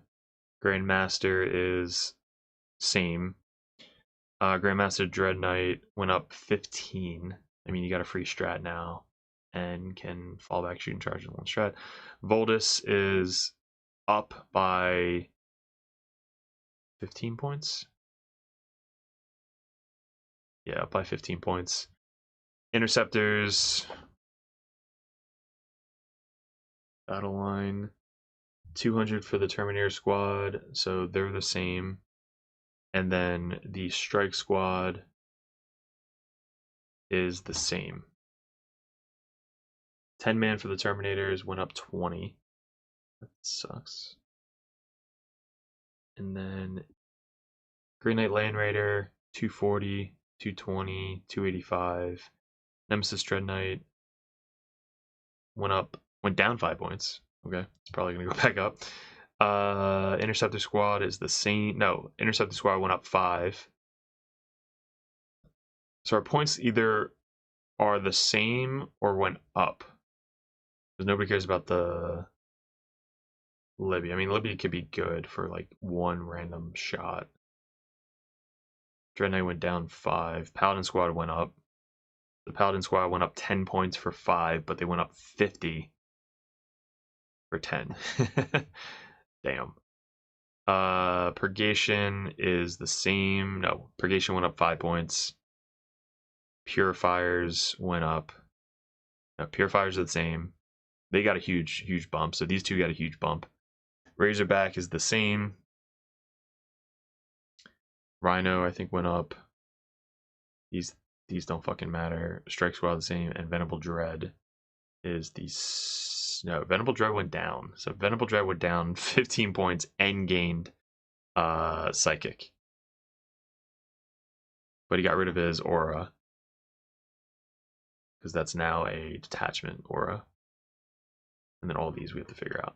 Grandmaster is same. Grandmaster Dread Knight went up 15. I mean, you got a free strat now and can fall back, shoot, and charge in 1 strat. Voldus is up by 15 points. Yeah, up by 15 points. Interceptors. Battle line. 200 for the Terminator squad, so they're the same. And then the Strike squad is the same. 10 man for the Terminators went up 20. That sucks. And then Green Knight Land Raider, 240, 220, 285. Nemesis Dread Knight went down 5 points. Okay, it's probably gonna go back up. Interceptor squad is the same. No, Interceptor squad went up 5. So our points either are the same or went up. Because nobody cares about the Libby. I mean, Libby could be good for like 1 random shot. Dread Knight went down 5. Paladin squad went up. The Paladin squad went up 10 points for 5, but they went up 50 for 10. Damn. Purgation is the same. No, Purgation went up 5 points. Purifiers went up. No, Purifiers are the same. they got a huge bump. So these two got a huge bump. Razorback is the same. Rhino, I think, went up. These don't fucking matter. Strike Squad the same, and Venerable Dread is no, Venerable Dread went down. So Venerable Dread went down 15 points and gained Psychic. But he got rid of his aura. Because that's now a detachment aura. And then all these we have to figure out.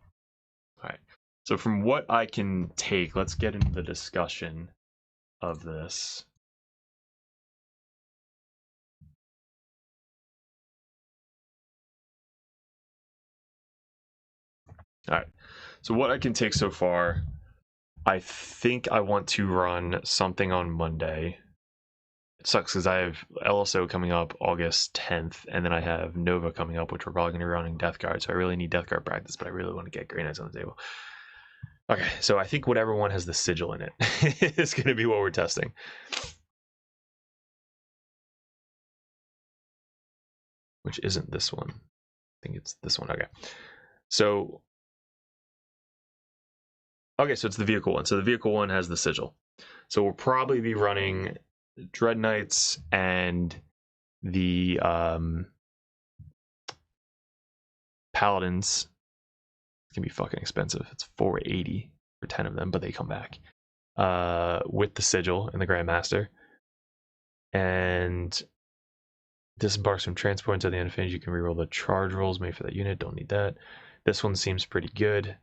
Alright. So from what I can take, let's get into the discussion of this. Alright. So what I can take so far, I think I want to run something on Monday. It sucks because I have LSO coming up August 10th, and then I have Nova coming up, which we're probably going to be running Death Guard. So I really need Death Guard practice, but I really want to get Grey Knights on the table. Okay, so I think whatever one has the sigil in it is going to be what we're testing. Which isn't this one. I think it's this one. Okay. So it's the vehicle one. So the vehicle one has the sigil. So we'll probably be running Dread Knights and the Paladins. It's gonna be fucking expensive. It's $480 for 10 of them, but they come back with the sigil and the Grandmaster. And disembarks from transport until the end of phase. You can reroll the charge rolls made for that unit. Don't need that. This one seems pretty good.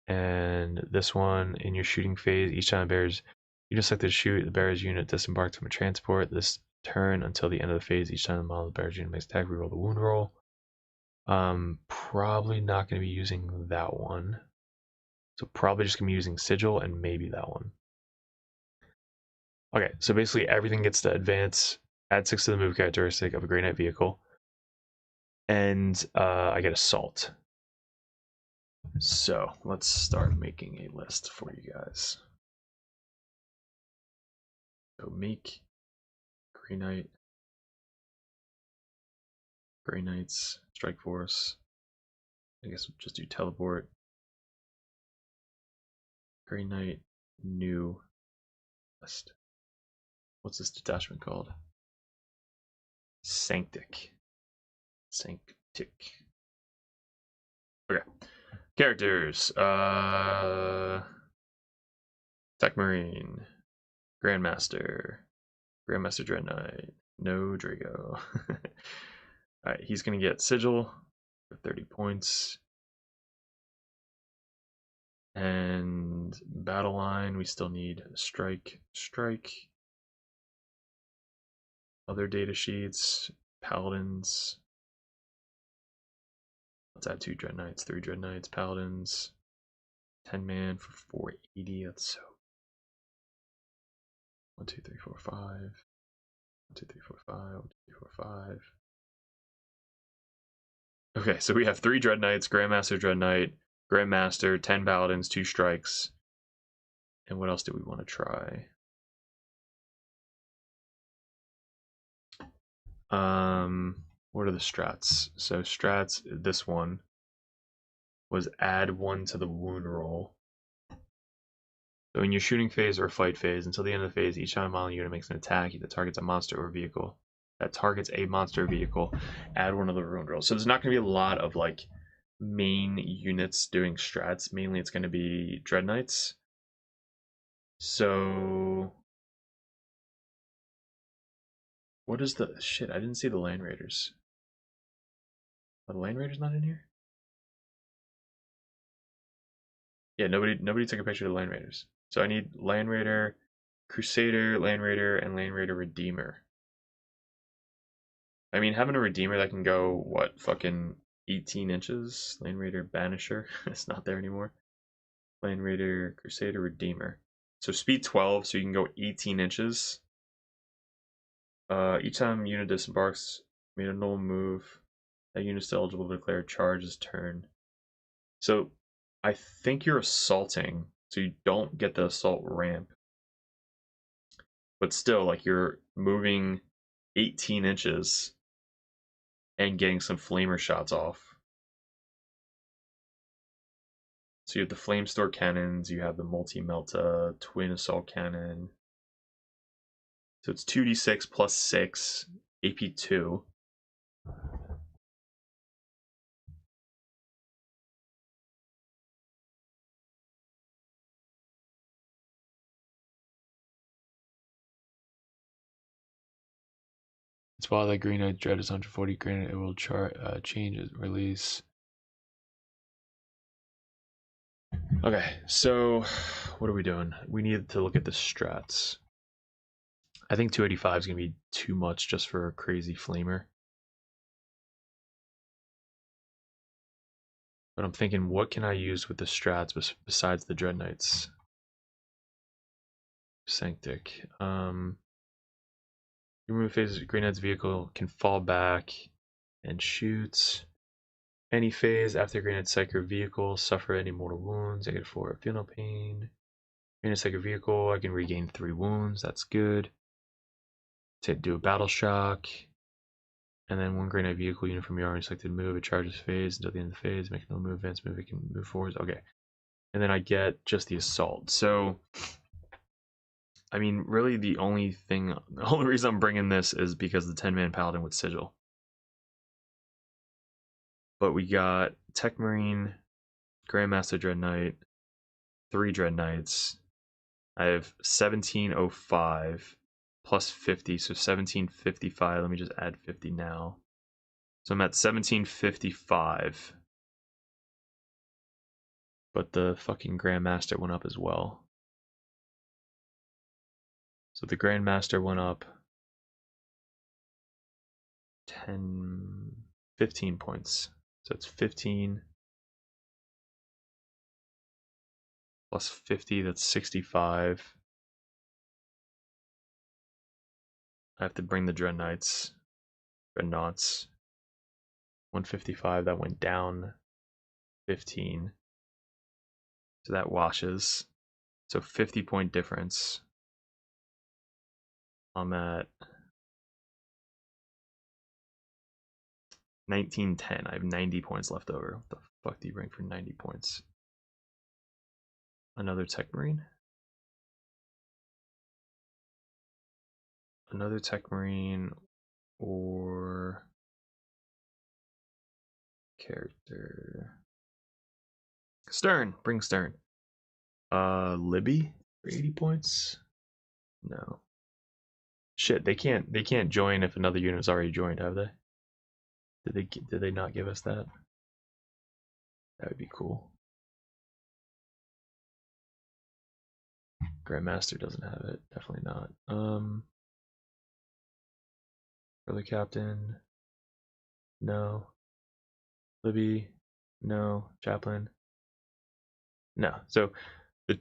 And this one, in your shooting phase, each time bears, you just select to shoot the bearer's unit disembarked from a transport this turn until the end of the phase. Each time the model of the bearer's unit makes attack, reroll the wound roll. Probably not going to be using that one. So probably just going to be using sigil and maybe that one. Okay, so basically everything gets to advance, add 6 to the move characteristic of a Grey Knight vehicle, and I get assault. So let's start making a list for you guys. So make Grey Knight, Grey Knights, Strike Force. I guess we'll just do teleport. Grey Knight, new list. What's this detachment called? Sanctic. Okay. Characters. Tech Marine. Grandmaster. Grandmaster Dread Knight. No Drago. Alright, he's gonna get Sigil for 30 points. And battle line, we still need strike. Other data sheets, Paladins. Let's add 2 Dread Knights, 3 Dread Knights, Paladins. 10 man for 480. That's so. 1, 2, 3, 4, 5. 1, 2, 3, 4, 5. 1, 2, 3, 4, 5. Okay, so we have 3 Dread Knights, Grandmaster Dread Knight, Grandmaster, 10 Paladins, 2 strikes. And what else do we want to try? What are the strats? So strats, this one was add 1 to the wound roll. So in your shooting phase or fight phase, until the end of the phase, each time a model unit makes an attack that targets a monster or vehicle. That targets a monster or vehicle, add 1 of the wound rolls. So there's not going to be a lot of like main units doing strats. Mainly it's going to be Dread Knights. So what is the shit? I didn't see the Land Raiders. Are the Land Raiders not in here? Yeah, nobody took a picture of the Land Raiders. So I need Land Raider, Crusader, Land Raider, and Land Raider Redeemer. I mean, having a Redeemer that can go, what, fucking 18 inches? Land Raider Banisher, it's not there anymore. Land Raider, Crusader, Redeemer. So speed 12, so you can go 18 inches. Each time unit disembarks, made a null move, that unit is still eligible to declare charge this turn. So I think you're assaulting, so you don't get the assault ramp. But still, like, you're moving 18 inches and getting some flamer shots off. So you have the Flame Store cannons, you have the Multi-Melta, Twin Assault Cannon. So it's 2d6 plus 6, AP 2. It's while the Green Knight Dread is 140 granite, it will change its release. Okay, so what are we doing? We need to look at the strats. I think 285 is going to be too much just for a crazy flamer. But I'm thinking, what can I use with the strats besides the Dread Knights? Sanctic. Remove phase Green Knight's vehicle can fall back and shoot. Any phase after Green Knight's Psyker vehicle suffer any mortal wounds. I get 4. Feel no pain. Green Knight's Psyker vehicle, I can regain 3 wounds. That's good. To do a battle shock. And then 1 Green Knight vehicle unit from your army selected move. It charges phase until the end of the phase. Make no move, advance move. It can move forwards. Okay. And then I get just the assault. So, I mean, really the only reason I'm bringing this is because the 10-man paladin with sigil. But we got Tech Marine, Grandmaster Dread Knight, 3 Dread Knights. I have 1705 plus 50, so 1755. Let me just add 50 now. So I'm at 1755. But the fucking Grandmaster went up as well. So the Grandmaster went up 15 points. So it's 15 plus 50, that's 65. I have to bring the Dreadnoughts. 155, that went down 15. So that washes. So 50-point difference. I'm at 1910. I have 90 points left over. What the fuck do you bring for 90 points? Another Tech Marine? Another Tech Marine or character. Stern. Bring Stern. Libby for 80 points? No. Shit, they can't join if another unit's already joined, have they? Did they not give us that? That would be cool. Grandmaster doesn't have it, definitely not. Brother Captain, no. Libby, no. Chaplain, no. So the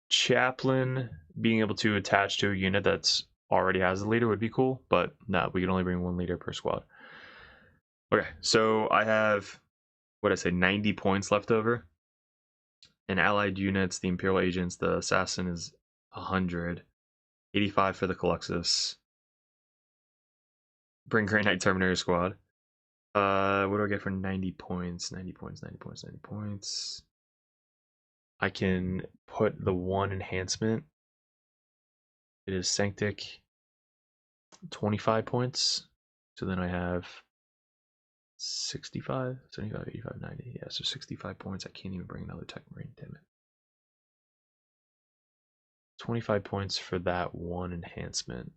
Chaplain being able to attach to a unit that's already has a leader would be cool, but no, we can only bring 1 leader per squad. Okay, so I have, what I say, 90 points left over. And allied units, the Imperial Agents, the Assassin is 100. 85 for the Colossus. Bring Grey Knight Terminator Squad. What do I get for 90 points? 90 points, 90 points, 90 points. I can put the 1 enhancement. It is Sanctic. 25 points. So then I have 65, 75, 85, 90. Yeah, so 65 points. I can't even bring another Tech Marine, damn it. 25 points for that 1 enhancement,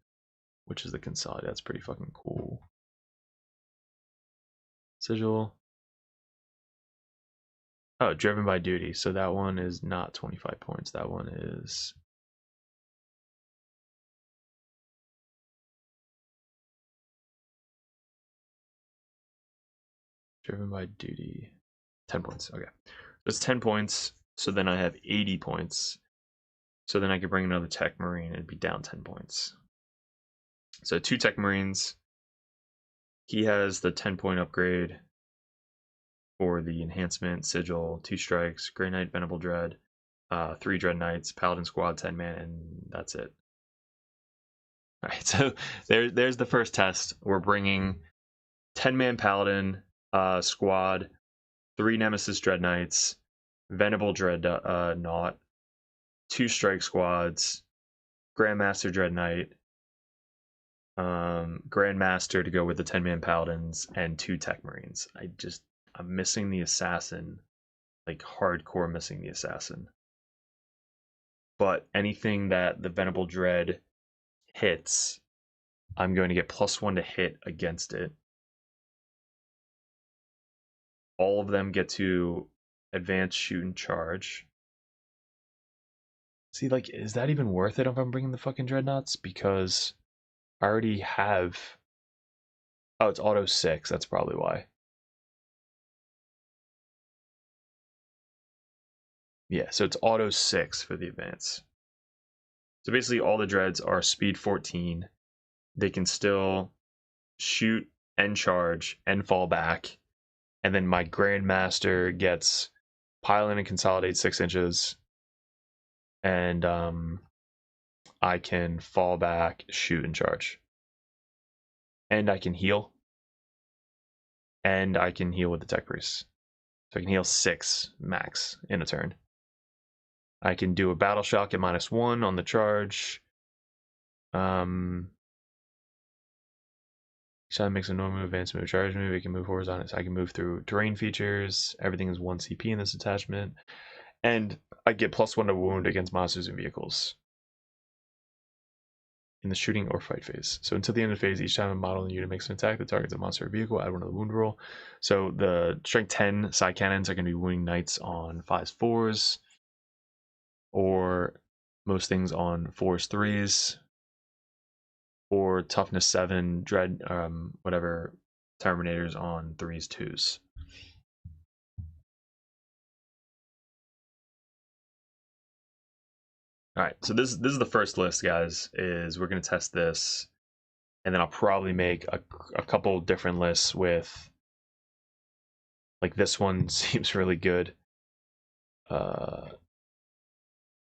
which is the Consolidate. That's pretty fucking cool. Sigil. Oh, Driven by Duty. So that one is not 25 points. That one is... Driven by Duty. 10 points. Okay. That's 10 points. So then I have 80 points. So then I could bring another Tech Marine and it'd be down 10 points. So 2 Tech Marines. He has the 10-point upgrade for the enhancement, Sigil, 2 strikes, Grey Knight, Venerable Dread, 3 Dread Knights, Paladin Squad, 10-man, and that's it. Alright, so there's the first test. We're bringing 10-man Paladin squad, 3 Nemesis Dread Knights, Venable Dreadnought, 2 Strike Squads, Grandmaster Dread Knight, Grandmaster to go with the 10-man Paladins, and 2 Tech Marines. I'm missing the Assassin, like hardcore missing the Assassin. But anything that the Venable Dread hits, I'm going to get +1 to hit against it. All of them get to advance, shoot, and charge. See, like, is that even worth it if I'm bringing the fucking Dreadnoughts? Because I already have... Oh, it's auto 6. That's probably why. Yeah, so it's auto 6 for the advance. So basically all the Dreads are speed 14. They can still shoot and charge and fall back. And then my Grandmaster gets pile in and consolidate 6 inches. And I can fall back, shoot, and charge. And I can heal. And I can heal with the Tech Priest. So I can heal 6 max in a turn. I can do a Battle Shock at -1 on the charge. Each time it makes a normal move, advance move, charge move, it can move horizontally. So I can move through terrain features. Everything is 1 CP in this attachment. And I get +1 to wound against monsters and vehicles in the shooting or fight phase. So until the end of the phase, each time a model in the unit makes an attack that targets a monster or vehicle, add 1 to the wound roll. So the strength 10 side cannons are going to be wounding knights on 5s, 4s, or most things on 4s, 3s, or toughness 7 dread whatever terminators on 3s, 2s. All right, so this is the first list, guys. Is we're gonna test this, and then I'll probably make a couple different lists with, like, this one seems really good.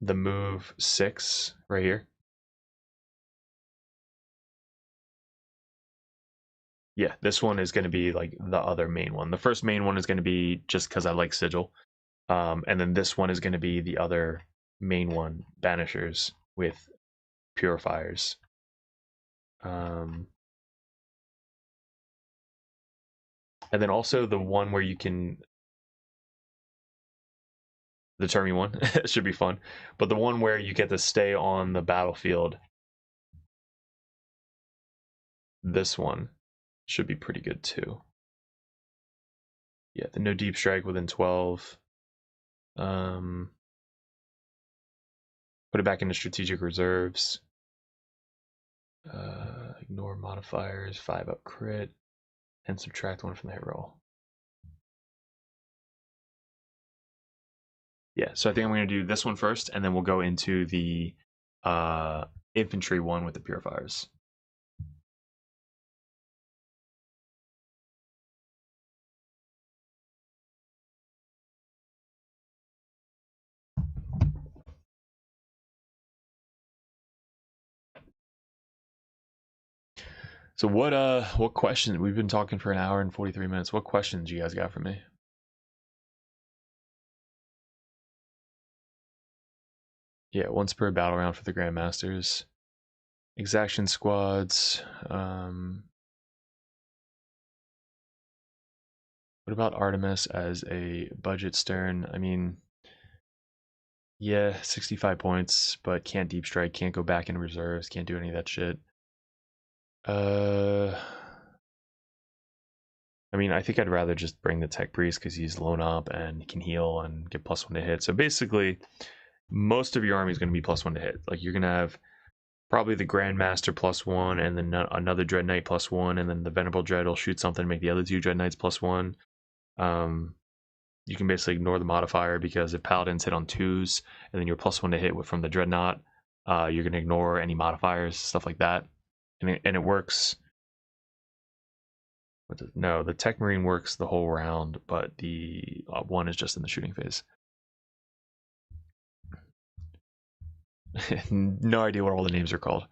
The move 6 right here. Yeah, this one is going to be like the other main one. The first main one is going to be just because I like Sigil. And then this one is going to be the other main one, Banishers with Purifiers. And then also the one where you can... The Termy one should be fun. But the one where you get to stay on the battlefield, this one should be pretty good too. Yeah, the no deep strike within 12. Put it back into strategic reserves. Ignore modifiers, 5 up crit, and subtract 1 from the hit roll. Yeah, so I think I'm going to do this one first, and then we'll go into the infantry one with the purifiers. So what questions? We've been talking for 1 hour and 43 minutes. What questions you guys got for me? Yeah, once per battle round for the Grandmasters. Exaction squads. What about Artemis as a budget stern? I mean, yeah, 65 points, but can't deep strike, can't go back in reserves, can't do any of that shit. I mean, I think I'd rather just bring the Tech Priest because he's lone up and can heal and get +1 to hit. So basically, most of your army is going to be +1 to hit. Like, you're going to have probably the Grandmaster +1, and then another Dread Knight +1, and then the Venerable Dread will shoot something, make the other 2 Dread Knights +1. You can basically ignore the modifier because if Paladins hit on 2s, and then you're +1 to hit from the Dreadnought, you're going to ignore any modifiers, stuff like that. And it works. No, the Tech Marine works the whole round, but the one is just in the shooting phase. No idea what all the names are called.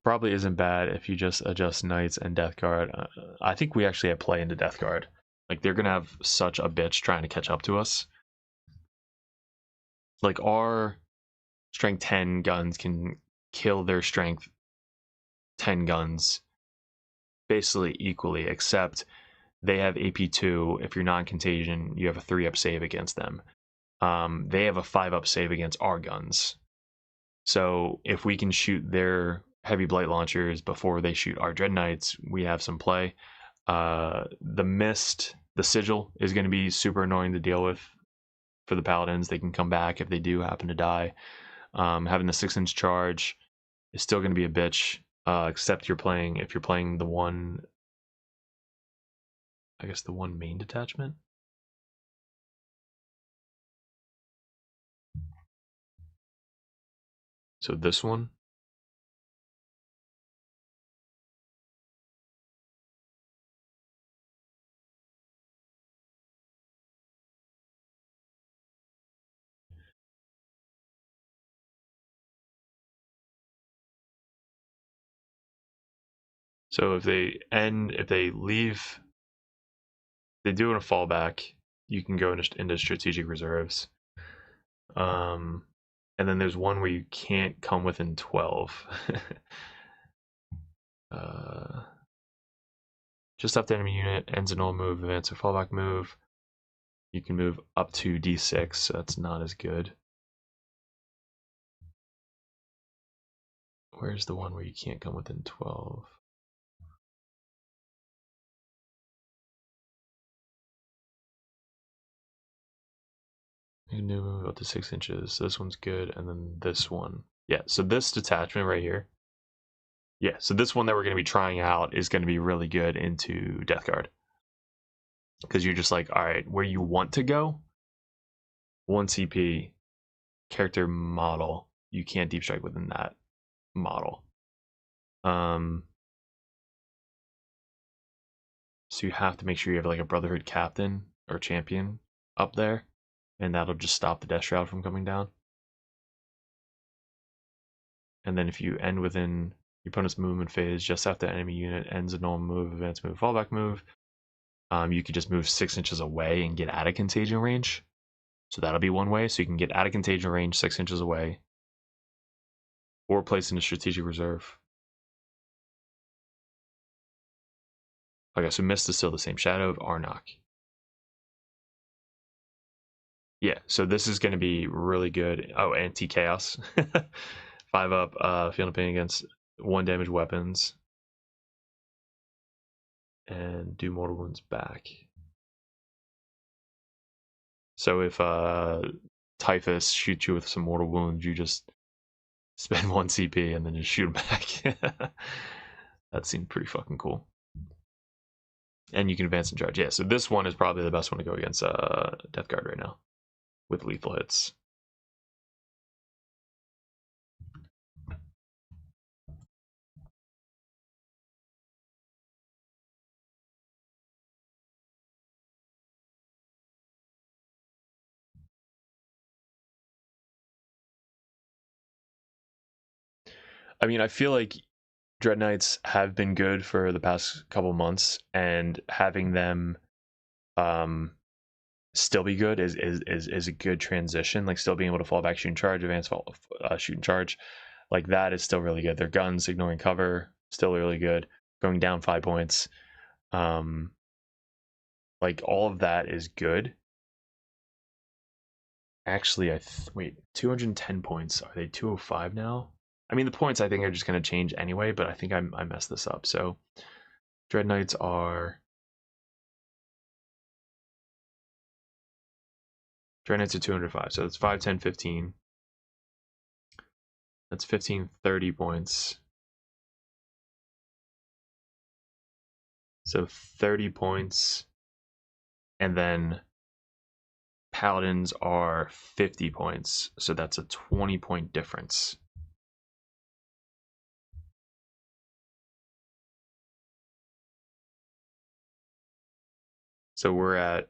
Probably isn't bad if you just adjust Knights and Death Guard. I think we actually have play into Death Guard. Like, they're gonna have such a bitch trying to catch up to us. like our strength 10 guns can kill their strength 10 guns basically equally, except they have AP2. If you're non-contagion, you have a 3-up save against them. They have a 5-up save against our guns. So if we can shoot their heavy blight launchers before they shoot our dread knights, we have some play. The mist, the sigil is going to be super annoying to deal with for the paladins. They can come back if they do happen to die. Having the 6-inch charge is still going to be a bitch, except if you're playing the one, I guess the one main detachment. So this one. So if they leave, they do in a fallback, you can go into strategic reserves. And then there's one where you can't come within 12. Just after enemy unit ends an all move, advance or fallback move. You can move up to D6, so that's not as good. Where's the one where you can't come within 12? You can move up to 6 inches. So this one's good, and then this one. Yeah, so this detachment right here. Yeah, so this one that we're going to be trying out is going to be really good into Death Guard. Because you're just like, all right, where you want to go, 1 CP, character model, you can't deep strike within that model. So you have to make sure you have like a Brotherhood captain or champion up there, and that'll just stop the Death Shroud from coming down. And then if you end within your opponent's movement phase, just after the enemy unit ends a normal move, advance move, fallback move, you could just move 6 inches away and get out of contagion range. So that'll be one way. So you can get out of contagion range 6 inches away, or place in a strategic reserve. Okay, so Mist is still the same. Shadow of Arnok. Yeah, so this is going to be really good. Oh, Anti-Chaos. 5-up, feeling pain against 1 damage weapons. And do mortal wounds back. So if Typhus shoots you with some mortal wounds, you just spend 1 CP and then just shoot him back. That seemed pretty fucking cool. And you can advance and charge. Yeah, so this one is probably the best one to go against Death Guard right now with lethal hits. I mean, I feel like Dread Knights have been good for the past couple months, and having them still be good is a good transition. Like still being able to fall back, shoot and charge, advance, shoot and charge, like that is still really good. Their guns ignoring cover, still really good. Going down 5 points, like all of that is good. Actually, wait, 210 points. Are they 205 now? I mean, the points I think are just going to change anyway, but I think I messed this up. So Dread Knights are 205. So it's 5, 10, 15. That's 15, 30 points. So 30 points. And then Paladins are 50 points. So that's a 20-point difference. So we're at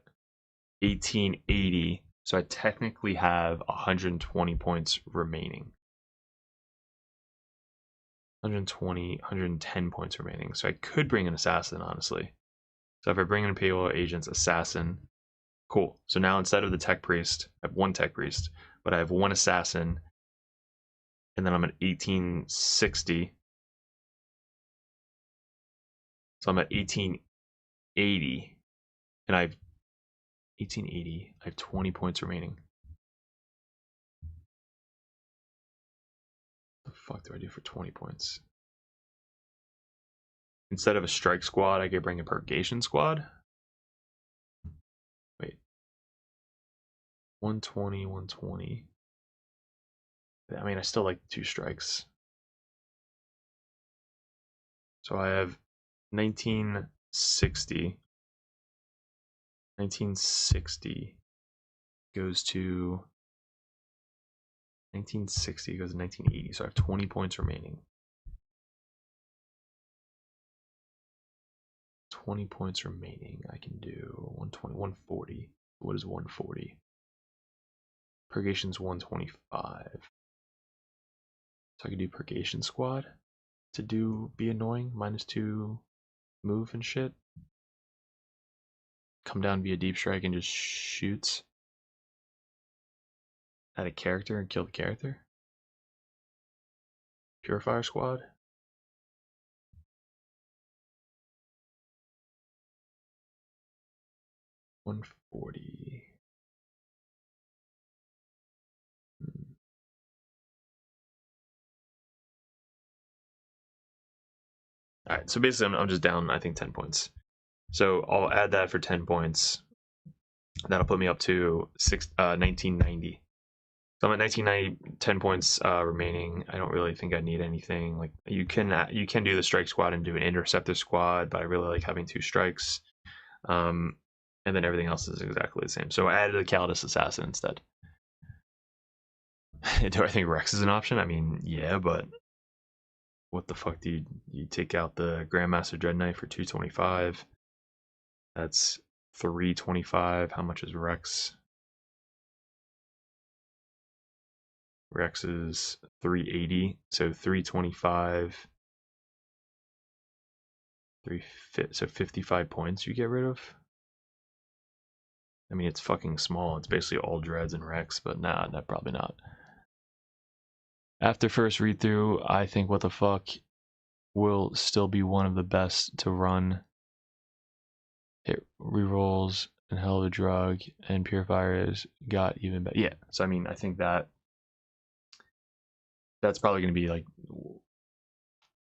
1880. So I technically have 120 points remaining. 120, 110 points remaining. So I could bring an assassin, honestly. So if I bring in payroll agents, assassin, cool. So now instead of the tech priest, I have 1 tech priest, but I have 1 assassin, and then I'm at 1860. So I'm at 1880, and I have 1880. I have 20 points remaining. What the fuck do I do for 20 points? Instead of a strike squad, I could bring a purgation squad. Wait. 120, 120. I mean, I still like 2 strikes. So I have 1960. 1960 goes to 1960 goes to 1980. So I have 20 points remaining. 20 points remaining. I can do 120, 140. What is 140? Purgation's 125. So I could do Purgation Squad to be annoying. -2 move and shit. Come down via deep strike and just shoots at a character and kill the character. Purifier Squad. $140. All right, so basically I'm just down, I think, 10 points. So I'll add that for 10 points. That'll put me up to 1990. So I'm at 1990, 10 points remaining. I don't really think I need anything. Like you can do the strike squad and do an interceptor squad, but I really like having 2 strikes. And then everything else is exactly the same. So I added a Calidus Assassin instead. Do I think Rex is an option? I mean, yeah, but what the fuck do you take out the Grandmaster Dread Knight for 225? That's 325. How much is Rex? Rex is 380, so 325. So 55 points you get rid of. I mean, it's fucking small. It's basically all Dreads and Rex, but nah, probably not. After first read through, I think What the Fuck will still be one of the best to run. It rerolls and hell of a drug, and Purifiers got even better. Yeah, so I mean, I think that's probably going to be like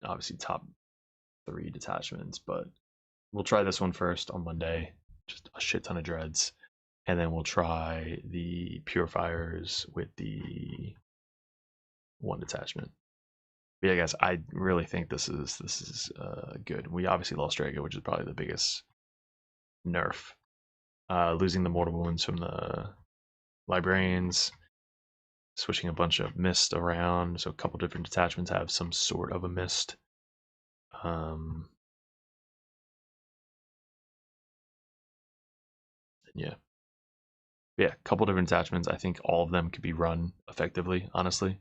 obviously top 3 detachments, but we'll try this one first on Monday. Just a shit ton of Dreads. And then we'll try the Purifiers with the 1 detachment. But yeah, guys, I really think this is good. We obviously lost Drago, which is probably the biggest nerf. Losing the mortal wounds from the librarians, switching a bunch of mist around, so a couple different detachments have some sort of a mist. Yeah. Yeah, a couple different attachments. I think all of them could be run effectively, honestly.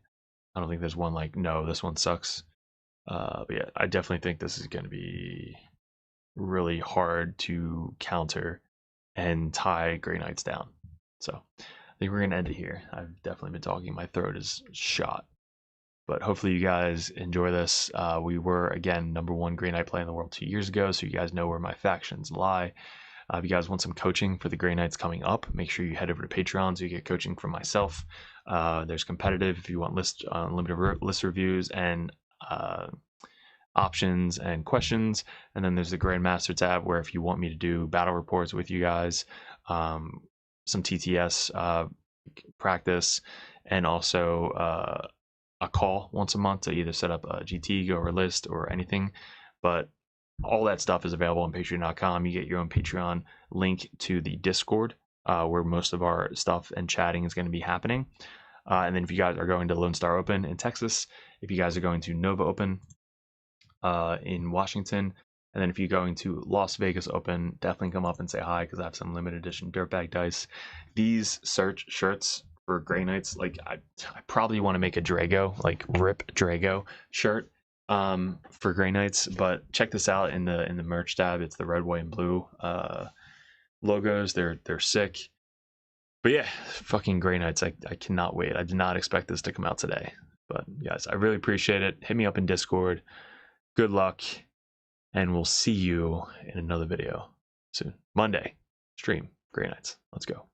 I don't think there's one like, no, this one sucks. But yeah, I definitely think this is going to be really hard to counter and tie Grey Knights down. So I think we're going to end it here. I've definitely been talking. My throat is shot. But hopefully you guys enjoy this. We were, again, #1 Grey Knight play in the world 2 years ago, so you guys know where my factions lie. If you guys want some coaching for the Grey Knights coming up, make sure you head over to Patreon so you get coaching from myself. There's competitive if you want unlimited list reviews and options and questions. And then there's the Grandmaster tab where if you want me to do battle reports with you guys, some TTS practice, and also a call once a month to either set up a GT, go over list, or anything. But all that stuff is available on patreon.com. You get your own Patreon link to the Discord, where most of our stuff and chatting is going to be happening. And then if you guys are going to Lone Star Open in Texas, if you guys are going to Nova Open in Washington, and then if you're going to Las Vegas Open, definitely come up and say hi, because I have some limited edition Dirtbag dice. These shirts for Grey Knights, like I probably want to make a Drago, like Rip Drago shirt for Grey Knights, but check this out in the merch tab. It's the red, white, and blue logos. They're sick. But yeah, fucking Grey Knights. I cannot wait. I did not expect this to come out today. But guys, I really appreciate it. Hit me up in Discord. Good luck. And we'll see you in another video soon. Monday, stream Grey Knights. Let's go.